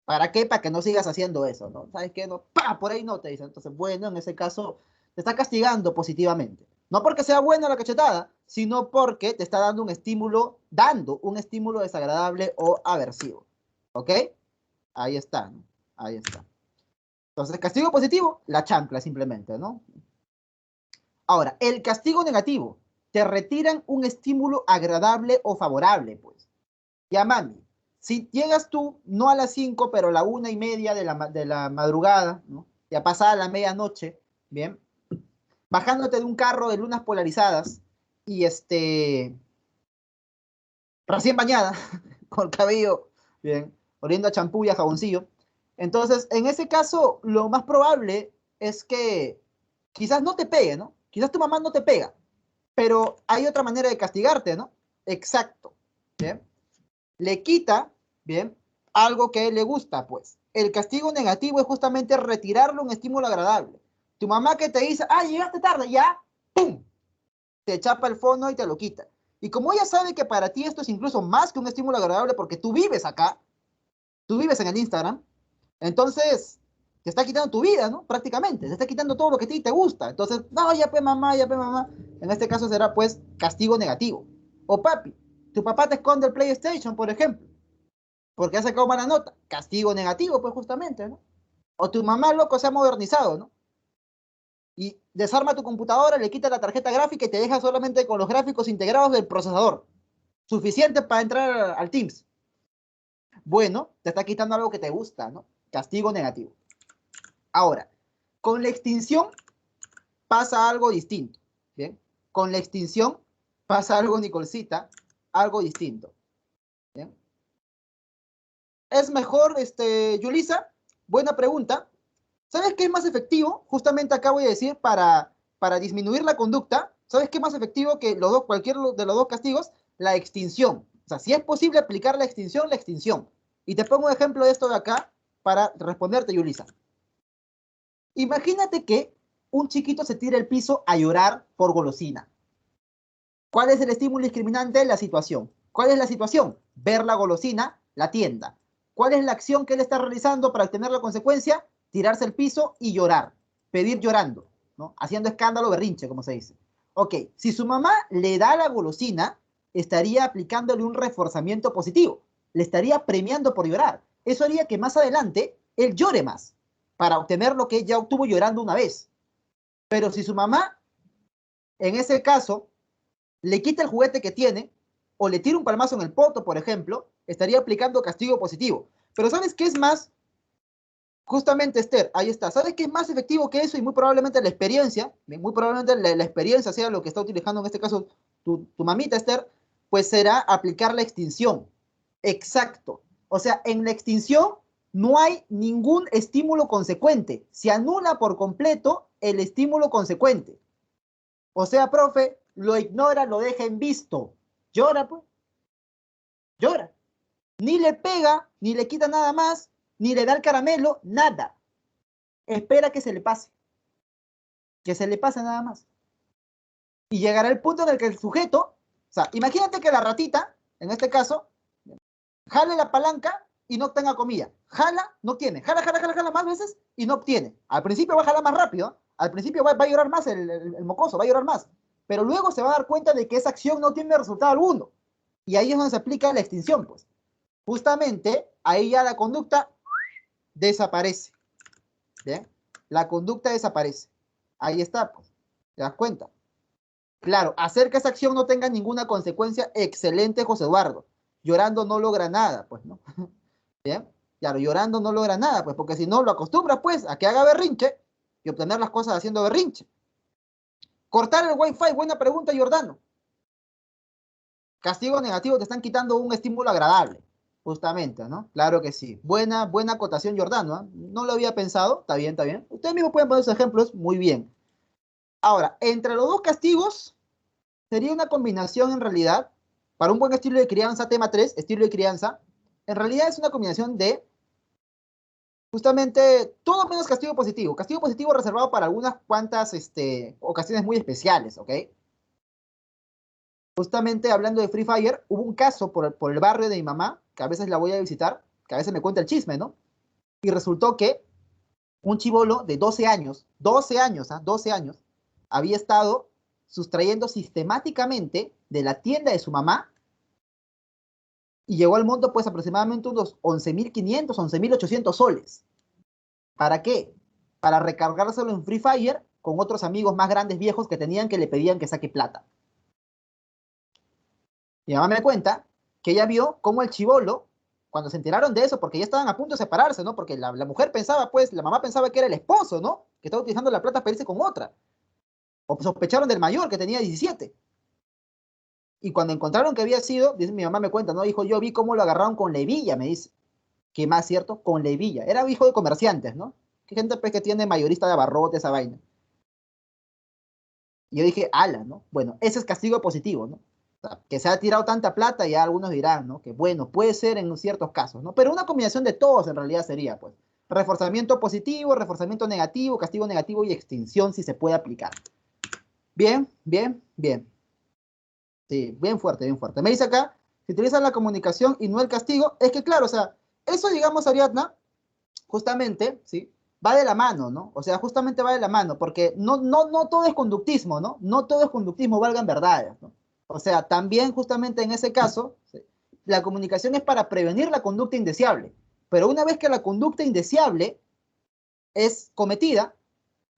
¿Para qué? Para que no sigas haciendo eso, ¿no? ¿Sabes qué? No, ¡pah! Por ahí no te dicen. Entonces, bueno, en ese caso, te está castigando positivamente. No porque sea buena la cachetada, sino porque te está dando un estímulo desagradable o aversivo. ¿Ok? Ahí está, ¿no? Ahí está. Entonces, castigo positivo, la chancla simplemente, ¿no? Ahora, el castigo negativo, te retiran un estímulo agradable o favorable, pues. Ya, mami, si llegas tú, no a las 5, pero a la 1:30 de la madrugada, ¿no? Ya pasada la medianoche, ¿bien? Bajándote de un carro de lunas polarizadas y recién bañada, con el cabello, bien, oliendo a champú y a jaboncillo. Entonces, en ese caso, lo más probable es que quizás no te pegue, ¿no? Quizás tu mamá no te pega, pero hay otra manera de castigarte, ¿no? Exacto, ¿bien? Le quita, ¿bien? Algo que le gusta, pues. El castigo negativo es justamente retirarle un estímulo agradable. Tu mamá que te dice, ah, llegaste tarde, ya, ¡pum! Te chapa el fono y te lo quita. Y como ella sabe que para ti esto es incluso más que un estímulo agradable porque tú vives acá, tú vives en el Instagram, entonces te está quitando tu vida, ¿no? Prácticamente, te está quitando todo lo que a ti te gusta. Entonces, no, ya pues mamá, ya pues mamá. En este caso será pues castigo negativo. O papi, tu papá te esconde el PlayStation, por ejemplo, porque ha sacado mala nota. Castigo negativo, pues justamente, ¿no? O tu mamá, loco, se ha modernizado, ¿no? Y desarma tu computadora, le quita la tarjeta gráfica y te deja solamente con los gráficos integrados del procesador. Suficiente para entrar al Teams. Bueno, te está quitando algo que te gusta, ¿no? Castigo negativo. Ahora, con la extinción pasa algo distinto, ¿bien? Con la extinción pasa algo, Nicolcita, algo distinto, ¿bien? Es mejor, Yulisa, buena pregunta. ¿Sabes qué es más efectivo? Justamente acá voy a decir para disminuir la conducta. ¿Sabes qué es más efectivo que los dos, cualquier de los dos castigos? La extinción. O sea, si es posible aplicar la extinción, la extinción. Y te pongo un ejemplo de esto de acá para responderte, Yulisa. Imagínate que un chiquito se tira al piso a llorar por golosina. ¿Cuál es el estímulo discriminante? La situación. ¿Cuál es la situación? Ver la golosina, la tienda. ¿Cuál es la acción que él está realizando para obtener la consecuencia? Tirarse al piso y llorar. Pedir llorando, ¿no? Haciendo escándalo, berrinche, como se dice. Ok, si su mamá le da la golosina, estaría aplicándole un reforzamiento positivo. Le estaría premiando por llorar. Eso haría que más adelante él llore más para obtener lo que ya obtuvo llorando una vez. Pero si su mamá, en ese caso, le quita el juguete que tiene o le tira un palmazo en el poto, por ejemplo, estaría aplicando castigo positivo. Pero ¿sabes qué es más? Justamente, Esther, ahí está. ¿Sabes qué es más efectivo que eso? Y muy probablemente la experiencia, muy probablemente la experiencia sea lo que está utilizando en este caso tu mamita, Esther, pues será aplicar la extinción. Exacto. O sea, en la extinción no hay ningún estímulo consecuente. Se anula por completo el estímulo consecuente. O sea, profe, lo ignora, lo deja en visto. Llora, pues, llora. Ni le pega, ni le quita nada más, ni le da el caramelo, nada. Espera que se le pase nada más. Y llegará el punto en el que el sujeto, o sea, imagínate que la ratita, en este caso, jale la palanca y no obtenga comida. Jala, no obtiene. Jala más veces y no obtiene. Al principio va a jalar más rápido, al principio va a llorar más el mocoso, va a llorar más. Pero luego se va a dar cuenta de que esa acción no tiene resultado alguno. Y ahí es donde se aplica la extinción, pues. Justamente, ahí ya la conducta desaparece. ¿Bien? La conducta desaparece. Ahí está, pues. ¿Te das cuenta? Claro, hacer que esa acción no tenga ninguna consecuencia, excelente, José Eduardo. Llorando no logra nada, pues, ¿no? Bien, claro, llorando no logra nada, pues, porque si no lo acostumbra, pues, a que haga berrinche y obtener las cosas haciendo berrinche. Cortar el wifi, buena pregunta, Jordano. Castigo negativo, te están quitando un estímulo agradable, justamente, ¿no? Claro que sí. Buena acotación, Jordano, ¿eh? No lo había pensado, está bien, está bien. Ustedes mismos pueden poner sus ejemplos, muy bien. Ahora, entre los dos castigos, sería una combinación en realidad, para un buen estilo de crianza, tema 3, estilo de crianza, en realidad es una combinación de justamente todo menos castigo positivo. Castigo positivo reservado para algunas cuantas ocasiones muy especiales, ¿ok? Justamente hablando de Free Fire, hubo un caso por el barrio de mi mamá, que a veces la voy a visitar, que a veces me cuenta el chisme, ¿no? Y resultó que un chibolo de 12 años, ¿ah? 12 años, había estado sustrayendo sistemáticamente de la tienda de su mamá y llegó al monto pues aproximadamente unos 11.500, 11.800 soles. ¿Para qué? Para recargárselo en Free Fire con otros amigos más grandes viejos que tenían que le pedían que saque plata. Mi mamá me cuenta que ella vio cómo el chibolo, cuando se enteraron de eso, porque ya estaban a punto de separarse, ¿no? Porque la mujer pensaba, pues, la mamá pensaba que era el esposo, ¿no? Que estaba utilizando la plata para irse con otra. O sospecharon del mayor, que tenía 17. Y cuando encontraron que había sido, dice mi mamá me cuenta, ¿no? Dijo, yo vi cómo lo agarraron con la hebilla, me dice. Que más cierto, con la hebilla. Era hijo de comerciantes, ¿no? Que gente pues, que tiene mayorista de abarrotes, esa vaina. Y yo dije, ala, ¿no? Bueno, ese es castigo positivo, ¿no? O sea, que se ha tirado tanta plata, ya algunos dirán, ¿no? Que bueno, puede ser en ciertos casos, ¿no? Pero una combinación de todos en realidad sería, pues, reforzamiento positivo, reforzamiento negativo, castigo negativo y extinción si se puede aplicar. Bien, bien, bien. Sí, bien fuerte, bien fuerte. Me dice acá, si utilizan la comunicación y no el castigo, es que claro, o sea, eso digamos, Ariadna, justamente, ¿sí? Va de la mano, ¿no? O sea, justamente va de la mano, porque no todo es conductismo, ¿no? No todo es conductismo, valgan verdades, ¿no? O sea, también justamente en ese caso, ¿sí? La comunicación es para prevenir la conducta indeseable, pero una vez que la conducta indeseable es cometida,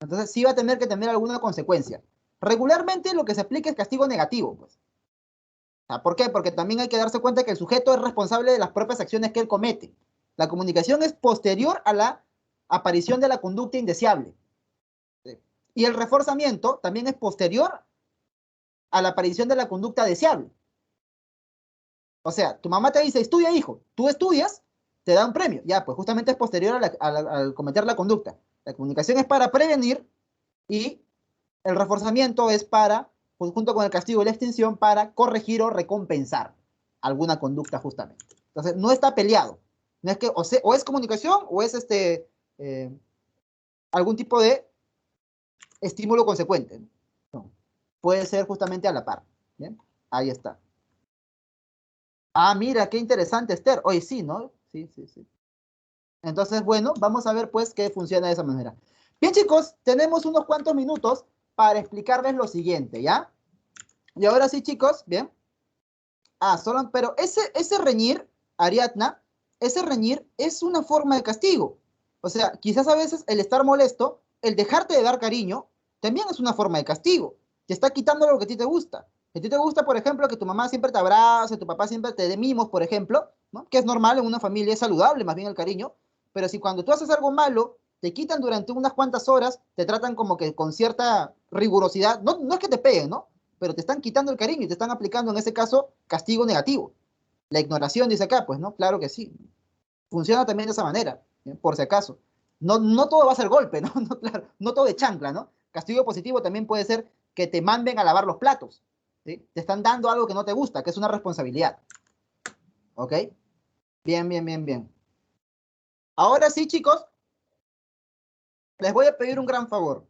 entonces sí va a tener que tener alguna consecuencia. Regularmente lo que se aplica es castigo negativo, pues. ¿Por qué? Porque también hay que darse cuenta que el sujeto es responsable de las propias acciones que él comete. La comunicación es posterior a la aparición de la conducta indeseable. Y el reforzamiento también es posterior a la aparición de la conducta deseable. O sea, tu mamá te dice, estudia, hijo, tú estudias, te da un premio. Ya, pues justamente es posterior al cometer la conducta. La comunicación es para prevenir y el reforzamiento es para, pues, junto con el castigo y la extinción, para corregir o recompensar alguna conducta justamente. Entonces, no está peleado. No es que o es comunicación o es eh, algún tipo de estímulo consecuente. No. Puede ser justamente a la par. ¿Bien? Ahí está. Ah, mira, qué interesante, Esther. Hoy sí, ¿no? Sí, sí, sí. Entonces, bueno, vamos a ver pues qué funciona de esa manera. Bien, chicos, tenemos unos cuantos minutos para explicarles lo siguiente, ¿ya? Y ahora sí, chicos, bien. Ah, solo, pero ese reñir, Ariadna, ese reñir es una forma de castigo. O sea, quizás a veces el estar molesto, el dejarte de dar cariño, también es una forma de castigo. Te está quitando lo que a ti te gusta. Si a ti te gusta, por ejemplo, que tu mamá siempre te abrace, tu papá siempre te dé mimos, por ejemplo, ¿no? Que es normal en una familia, es saludable más bien el cariño. Pero si cuando tú haces algo malo, te quitan durante unas cuantas horas, te tratan como que con cierta rigurosidad, no es que te peguen, ¿no? Pero te están quitando el cariño y te están aplicando, en ese caso, castigo negativo. La ignoración dice acá, pues, ¿no? Claro que sí. Funciona también de esa manera, ¿eh? Por si acaso. No todo va a ser golpe, ¿no? No, claro, no todo de chancla, ¿no? Castigo positivo también puede ser que te manden a lavar los platos, ¿sí? Te están dando algo que no te gusta, que es una responsabilidad. ¿Ok? Bien, bien, bien, bien. Ahora sí, chicos, les voy a pedir un gran favor.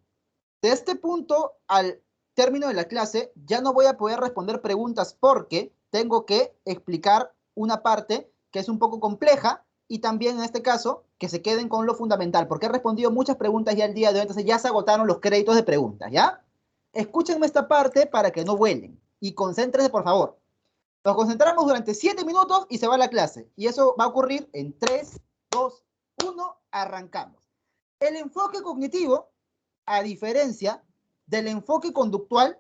De este punto al término de la clase, ya no voy a poder responder preguntas porque tengo que explicar una parte que es un poco compleja y también en este caso que se queden con lo fundamental, porque he respondido muchas preguntas ya el día de hoy, entonces ya se agotaron los créditos de preguntas, ¿ya? Escúchenme esta parte para que no vuelen y concéntrense, por favor. Nos concentramos durante 7 minutos y se va la clase. Y eso va a ocurrir en 3, 2, 1, arrancamos. El enfoque cognitivo, a diferencia del enfoque conductual,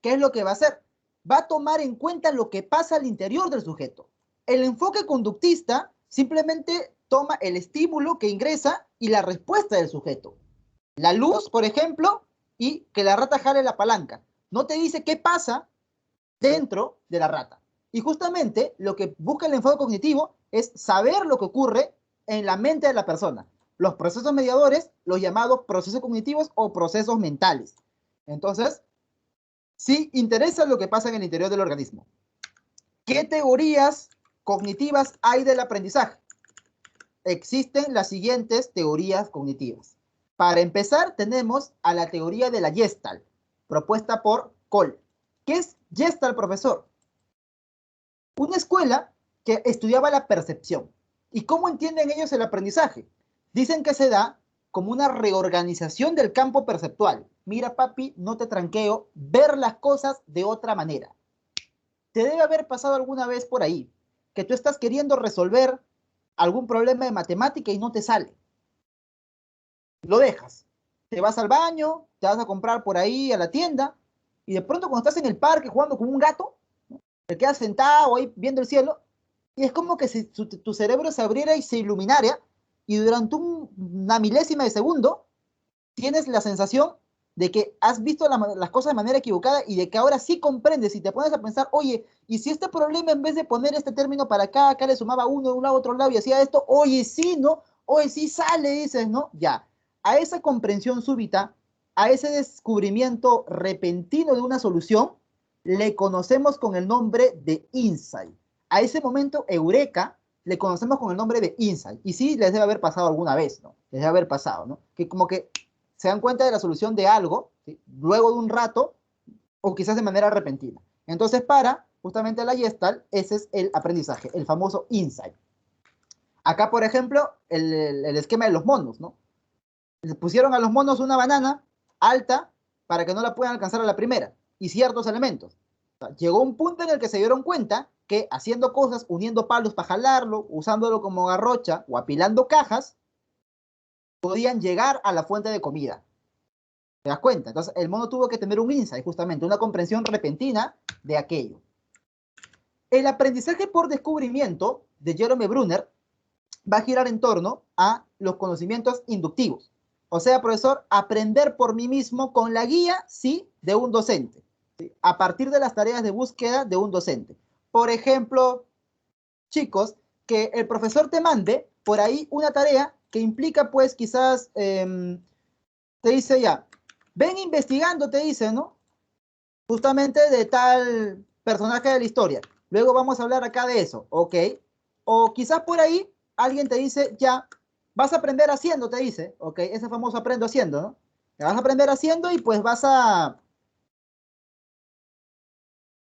¿qué es lo que va a hacer? Va a tomar en cuenta lo que pasa al interior del sujeto. El enfoque conductista simplemente toma el estímulo que ingresa y la respuesta del sujeto. La luz, por ejemplo, y que la rata jale la palanca. No te dice qué pasa dentro de la rata. Y justamente lo que busca el enfoque cognitivo es saber lo que ocurre en la mente de la persona. Los procesos mediadores, los llamados procesos cognitivos o procesos mentales. Entonces, sí interesa lo que pasa en el interior del organismo. ¿Qué teorías cognitivas hay del aprendizaje? Existen las siguientes teorías cognitivas. Para empezar, tenemos a la teoría de la Gestalt, propuesta por Cole. ¿Qué es Gestalt, profesor? Una escuela que estudiaba la percepción. ¿Y cómo entienden ellos el aprendizaje? Dicen que se da como una reorganización del campo perceptual. Mira, papi, no te tranqueo, ver las cosas de otra manera. Te debe haber pasado alguna vez por ahí que tú estás queriendo resolver algún problema de matemática y no te sale. Lo dejas. Te vas al baño, te vas a comprar por ahí a la tienda y de pronto cuando estás en el parque jugando con un gato, te quedas sentado ahí viendo el cielo y es como que si tu cerebro se abriera y se iluminara y durante una milésima de segundo tienes la sensación de que has visto las cosas de manera equivocada y de que ahora sí comprendes y te pones a pensar, oye, y si este problema en vez de poner este término para acá le sumaba uno de un lado a otro lado y hacía esto, oye, sí, ¿no? Oye, sí sale, dices, ¿no? Ya, a esa comprensión súbita, a ese descubrimiento repentino de una solución, le conocemos con el nombre de insight. A ese momento, eureka, le conocemos con el nombre de insight. Y sí, les debe haber pasado alguna vez, ¿no? Les debe haber pasado, ¿no? Que como que se dan cuenta de la solución de algo, ¿sí? Luego de un rato, o quizás de manera repentina. Entonces, para justamente la Gestalt, ese es el aprendizaje, el famoso insight. Acá, por ejemplo, el esquema de los monos, ¿no? Les pusieron a los monos una banana alta para que no la puedan alcanzar a la primera, y ciertos elementos. O sea, llegó un punto en el que se dieron cuenta que haciendo cosas, uniendo palos para jalarlo, usándolo como garrocha o apilando cajas, podían llegar a la fuente de comida. ¿Te das cuenta? Entonces, el mono tuvo que tener un insight, justamente, una comprensión repentina de aquello. El aprendizaje por descubrimiento de Jerome Brunner va a girar en torno a los conocimientos inductivos. O sea, profesor, aprender por mí mismo con la guía, sí, de un docente, ¿sí? A partir de las tareas de búsqueda de un docente. Por ejemplo, chicos, que el profesor te mande por ahí una tarea que implica, pues, quizás, te dice ya, ven investigando, te dice, ¿no? Justamente de tal personaje de la historia. Luego vamos a hablar acá de eso, ¿ok? O quizás por ahí alguien te dice, ya, vas a aprender haciendo, te dice, ¿ok? Ese famoso aprendo haciendo, ¿no? Vas a aprender haciendo y pues vas a...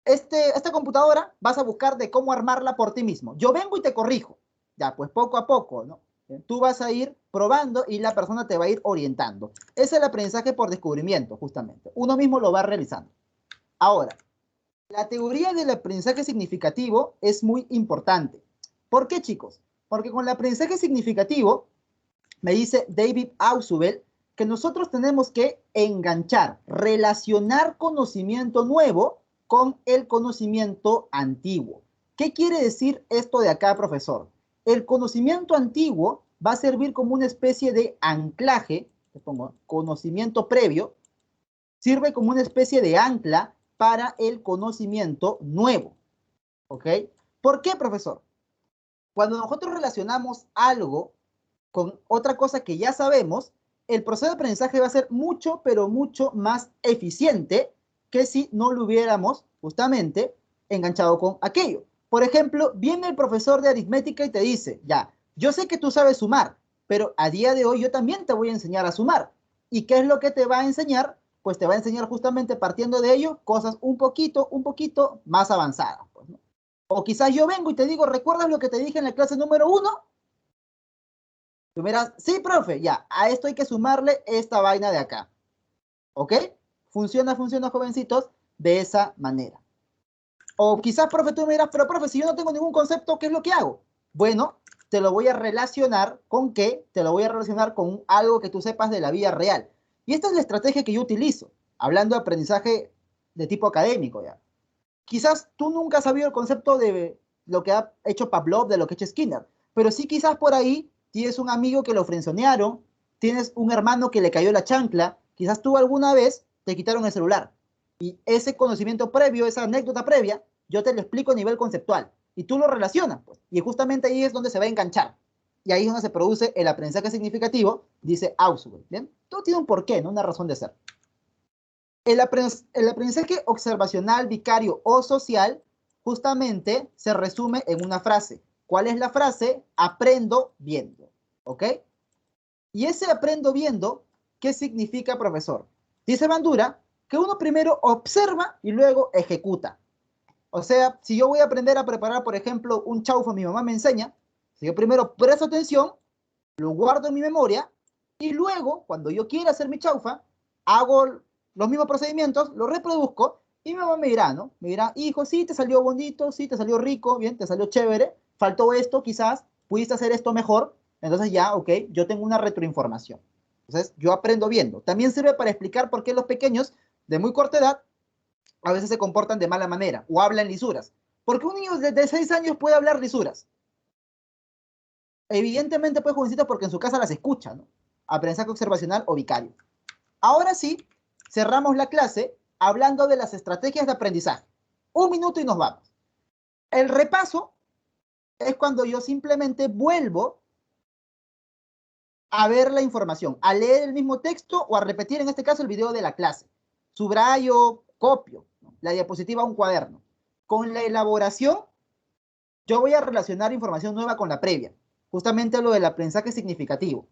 esta computadora vas a buscar de cómo armarla por ti mismo. Yo vengo y te corrijo. Ya, pues poco a poco, ¿no? Tú vas a ir probando y la persona te va a ir orientando. Ese es el aprendizaje por descubrimiento, justamente. Uno mismo lo va realizando. Ahora, la teoría del aprendizaje significativo es muy importante. ¿Por qué, chicos? Porque con el aprendizaje significativo, me dice David Ausubel, que nosotros tenemos que enganchar, relacionar conocimiento nuevo con el conocimiento antiguo. ¿Qué quiere decir esto de acá, profesor? El conocimiento antiguo va a servir como una especie de anclaje, le pongo conocimiento previo, sirve como una especie de ancla para el conocimiento nuevo. ¿Ok? ¿Por qué, profesor? Cuando nosotros relacionamos algo con otra cosa que ya sabemos, el proceso de aprendizaje va a ser mucho, pero mucho más eficiente que si no lo hubiéramos justamente enganchado con aquello. Por ejemplo, viene el profesor de aritmética y te dice, ya, yo sé que tú sabes sumar, pero a día de hoy yo también te voy a enseñar a sumar. ¿Y qué es lo que te va a enseñar? Pues te va a enseñar justamente partiendo de ello cosas un poquito más avanzadas. Pues, ¿no? O quizás yo vengo y te digo, ¿recuerdas lo que te dije en la clase número 1? Tú miras, sí, profe, ya, a esto hay que sumarle esta vaina de acá. ¿Ok? Funciona, jovencitos, de esa manera. O quizás, profe, tú me dirás, pero profe, si yo no tengo ningún concepto, ¿qué es lo que hago? Bueno, te lo voy a relacionar con qué, te lo voy a relacionar con algo que tú sepas de la vida real. Y esta es la estrategia que yo utilizo, hablando de aprendizaje de tipo académico, ya. Quizás tú nunca has sabido el concepto de lo que ha hecho Pavlov, de lo que ha hecho Skinner, pero sí quizás por ahí tienes un amigo que lo frenzonearon, tienes un hermano que le cayó la chancla, quizás tú alguna vez te quitaron el celular. Y ese conocimiento previo, esa anécdota previa, yo te lo explico a nivel conceptual. Y tú lo relacionas, pues. Y justamente ahí es donde se va a enganchar. Y ahí es donde se produce el aprendizaje significativo, dice Ausubel. ¿Bien? Todo tiene un porqué, ¿no? Una razón de ser. El aprendizaje observacional, vicario o social justamente se resume en una frase. ¿Cuál es la frase? Aprendo viendo. ¿Ok? Y ese aprendo viendo, ¿qué significa, profesor? Dice Bandura que uno primero observa y luego ejecuta. O sea, si yo voy a aprender a preparar, por ejemplo, un chaufa, mi mamá me enseña, si yo primero presto atención, lo guardo en mi memoria y luego, cuando yo quiera hacer mi chaufa, hago los mismos procedimientos, lo reproduzco y mi mamá me dirá, ¿no? Me dirá, hijo, sí, te salió bonito, sí, te salió rico, bien, te salió chévere, faltó esto, quizás, pudiste hacer esto mejor, entonces ya, ok, yo tengo una retroinformación. Entonces, yo aprendo viendo. También sirve para explicar por qué los pequeños de muy corta edad a veces se comportan de mala manera o hablan lisuras. Porque un niño de 6 años puede hablar lisuras. Evidentemente, pues, jovencito, porque en su casa las escucha, ¿no? Aprendizaje observacional o vicario. Ahora sí, cerramos la clase hablando de las estrategias de aprendizaje. 1 minuto y nos vamos. El repaso es cuando yo simplemente vuelvo a ver la información, a leer el mismo texto o a repetir, en este caso, el video de la clase. Subrayo, copio, ¿no? La diapositiva a un cuaderno. Con la elaboración, yo voy a relacionar información nueva con la previa. Justamente lo del aprendizaje significativo.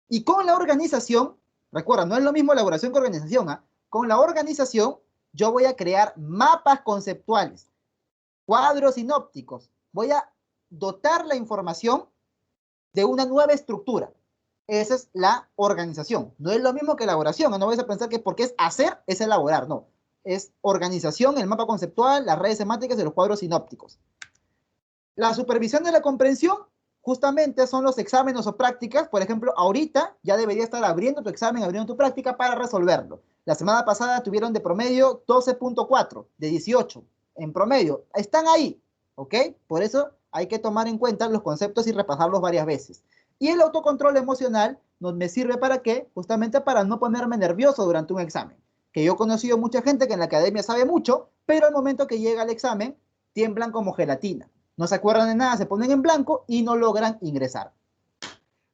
Y con la organización, recuerda, no es lo mismo elaboración que organización, ¿eh? Con la organización, yo voy a crear mapas conceptuales, cuadros sinópticos. Voy a dotar la información de una nueva estructura. Esa es la organización. No es lo mismo que elaboración. No vais a pensar que porque es hacer, es elaborar. No. Es organización, el mapa conceptual, las redes semánticas y los cuadros sinópticos. La supervisión de la comprensión justamente son los exámenes o prácticas. Por ejemplo, ahorita ya debería estar abriendo tu examen, abriendo tu práctica para resolverlo. La semana pasada tuvieron de promedio 12.4 de 18 en promedio. Están ahí, ¿ok? Por eso hay que tomar en cuenta los conceptos y repasarlos varias veces. Y el autocontrol emocional me sirve para qué? Justamente para no ponerme nervioso durante un examen. Que yo he conocido mucha gente que en la academia sabe mucho, pero al momento que llega al examen tiemblan como gelatina. No se acuerdan de nada, se ponen en blanco y no logran ingresar.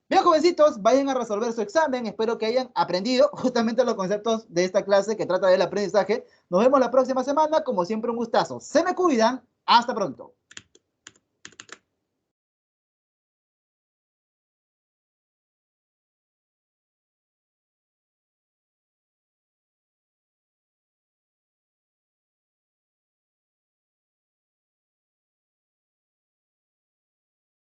Bien, jovencitos, vayan a resolver su examen. Espero que hayan aprendido justamente los conceptos de esta clase que trata del aprendizaje. Nos vemos la próxima semana. Como siempre, un gustazo. Se me cuidan. Hasta pronto.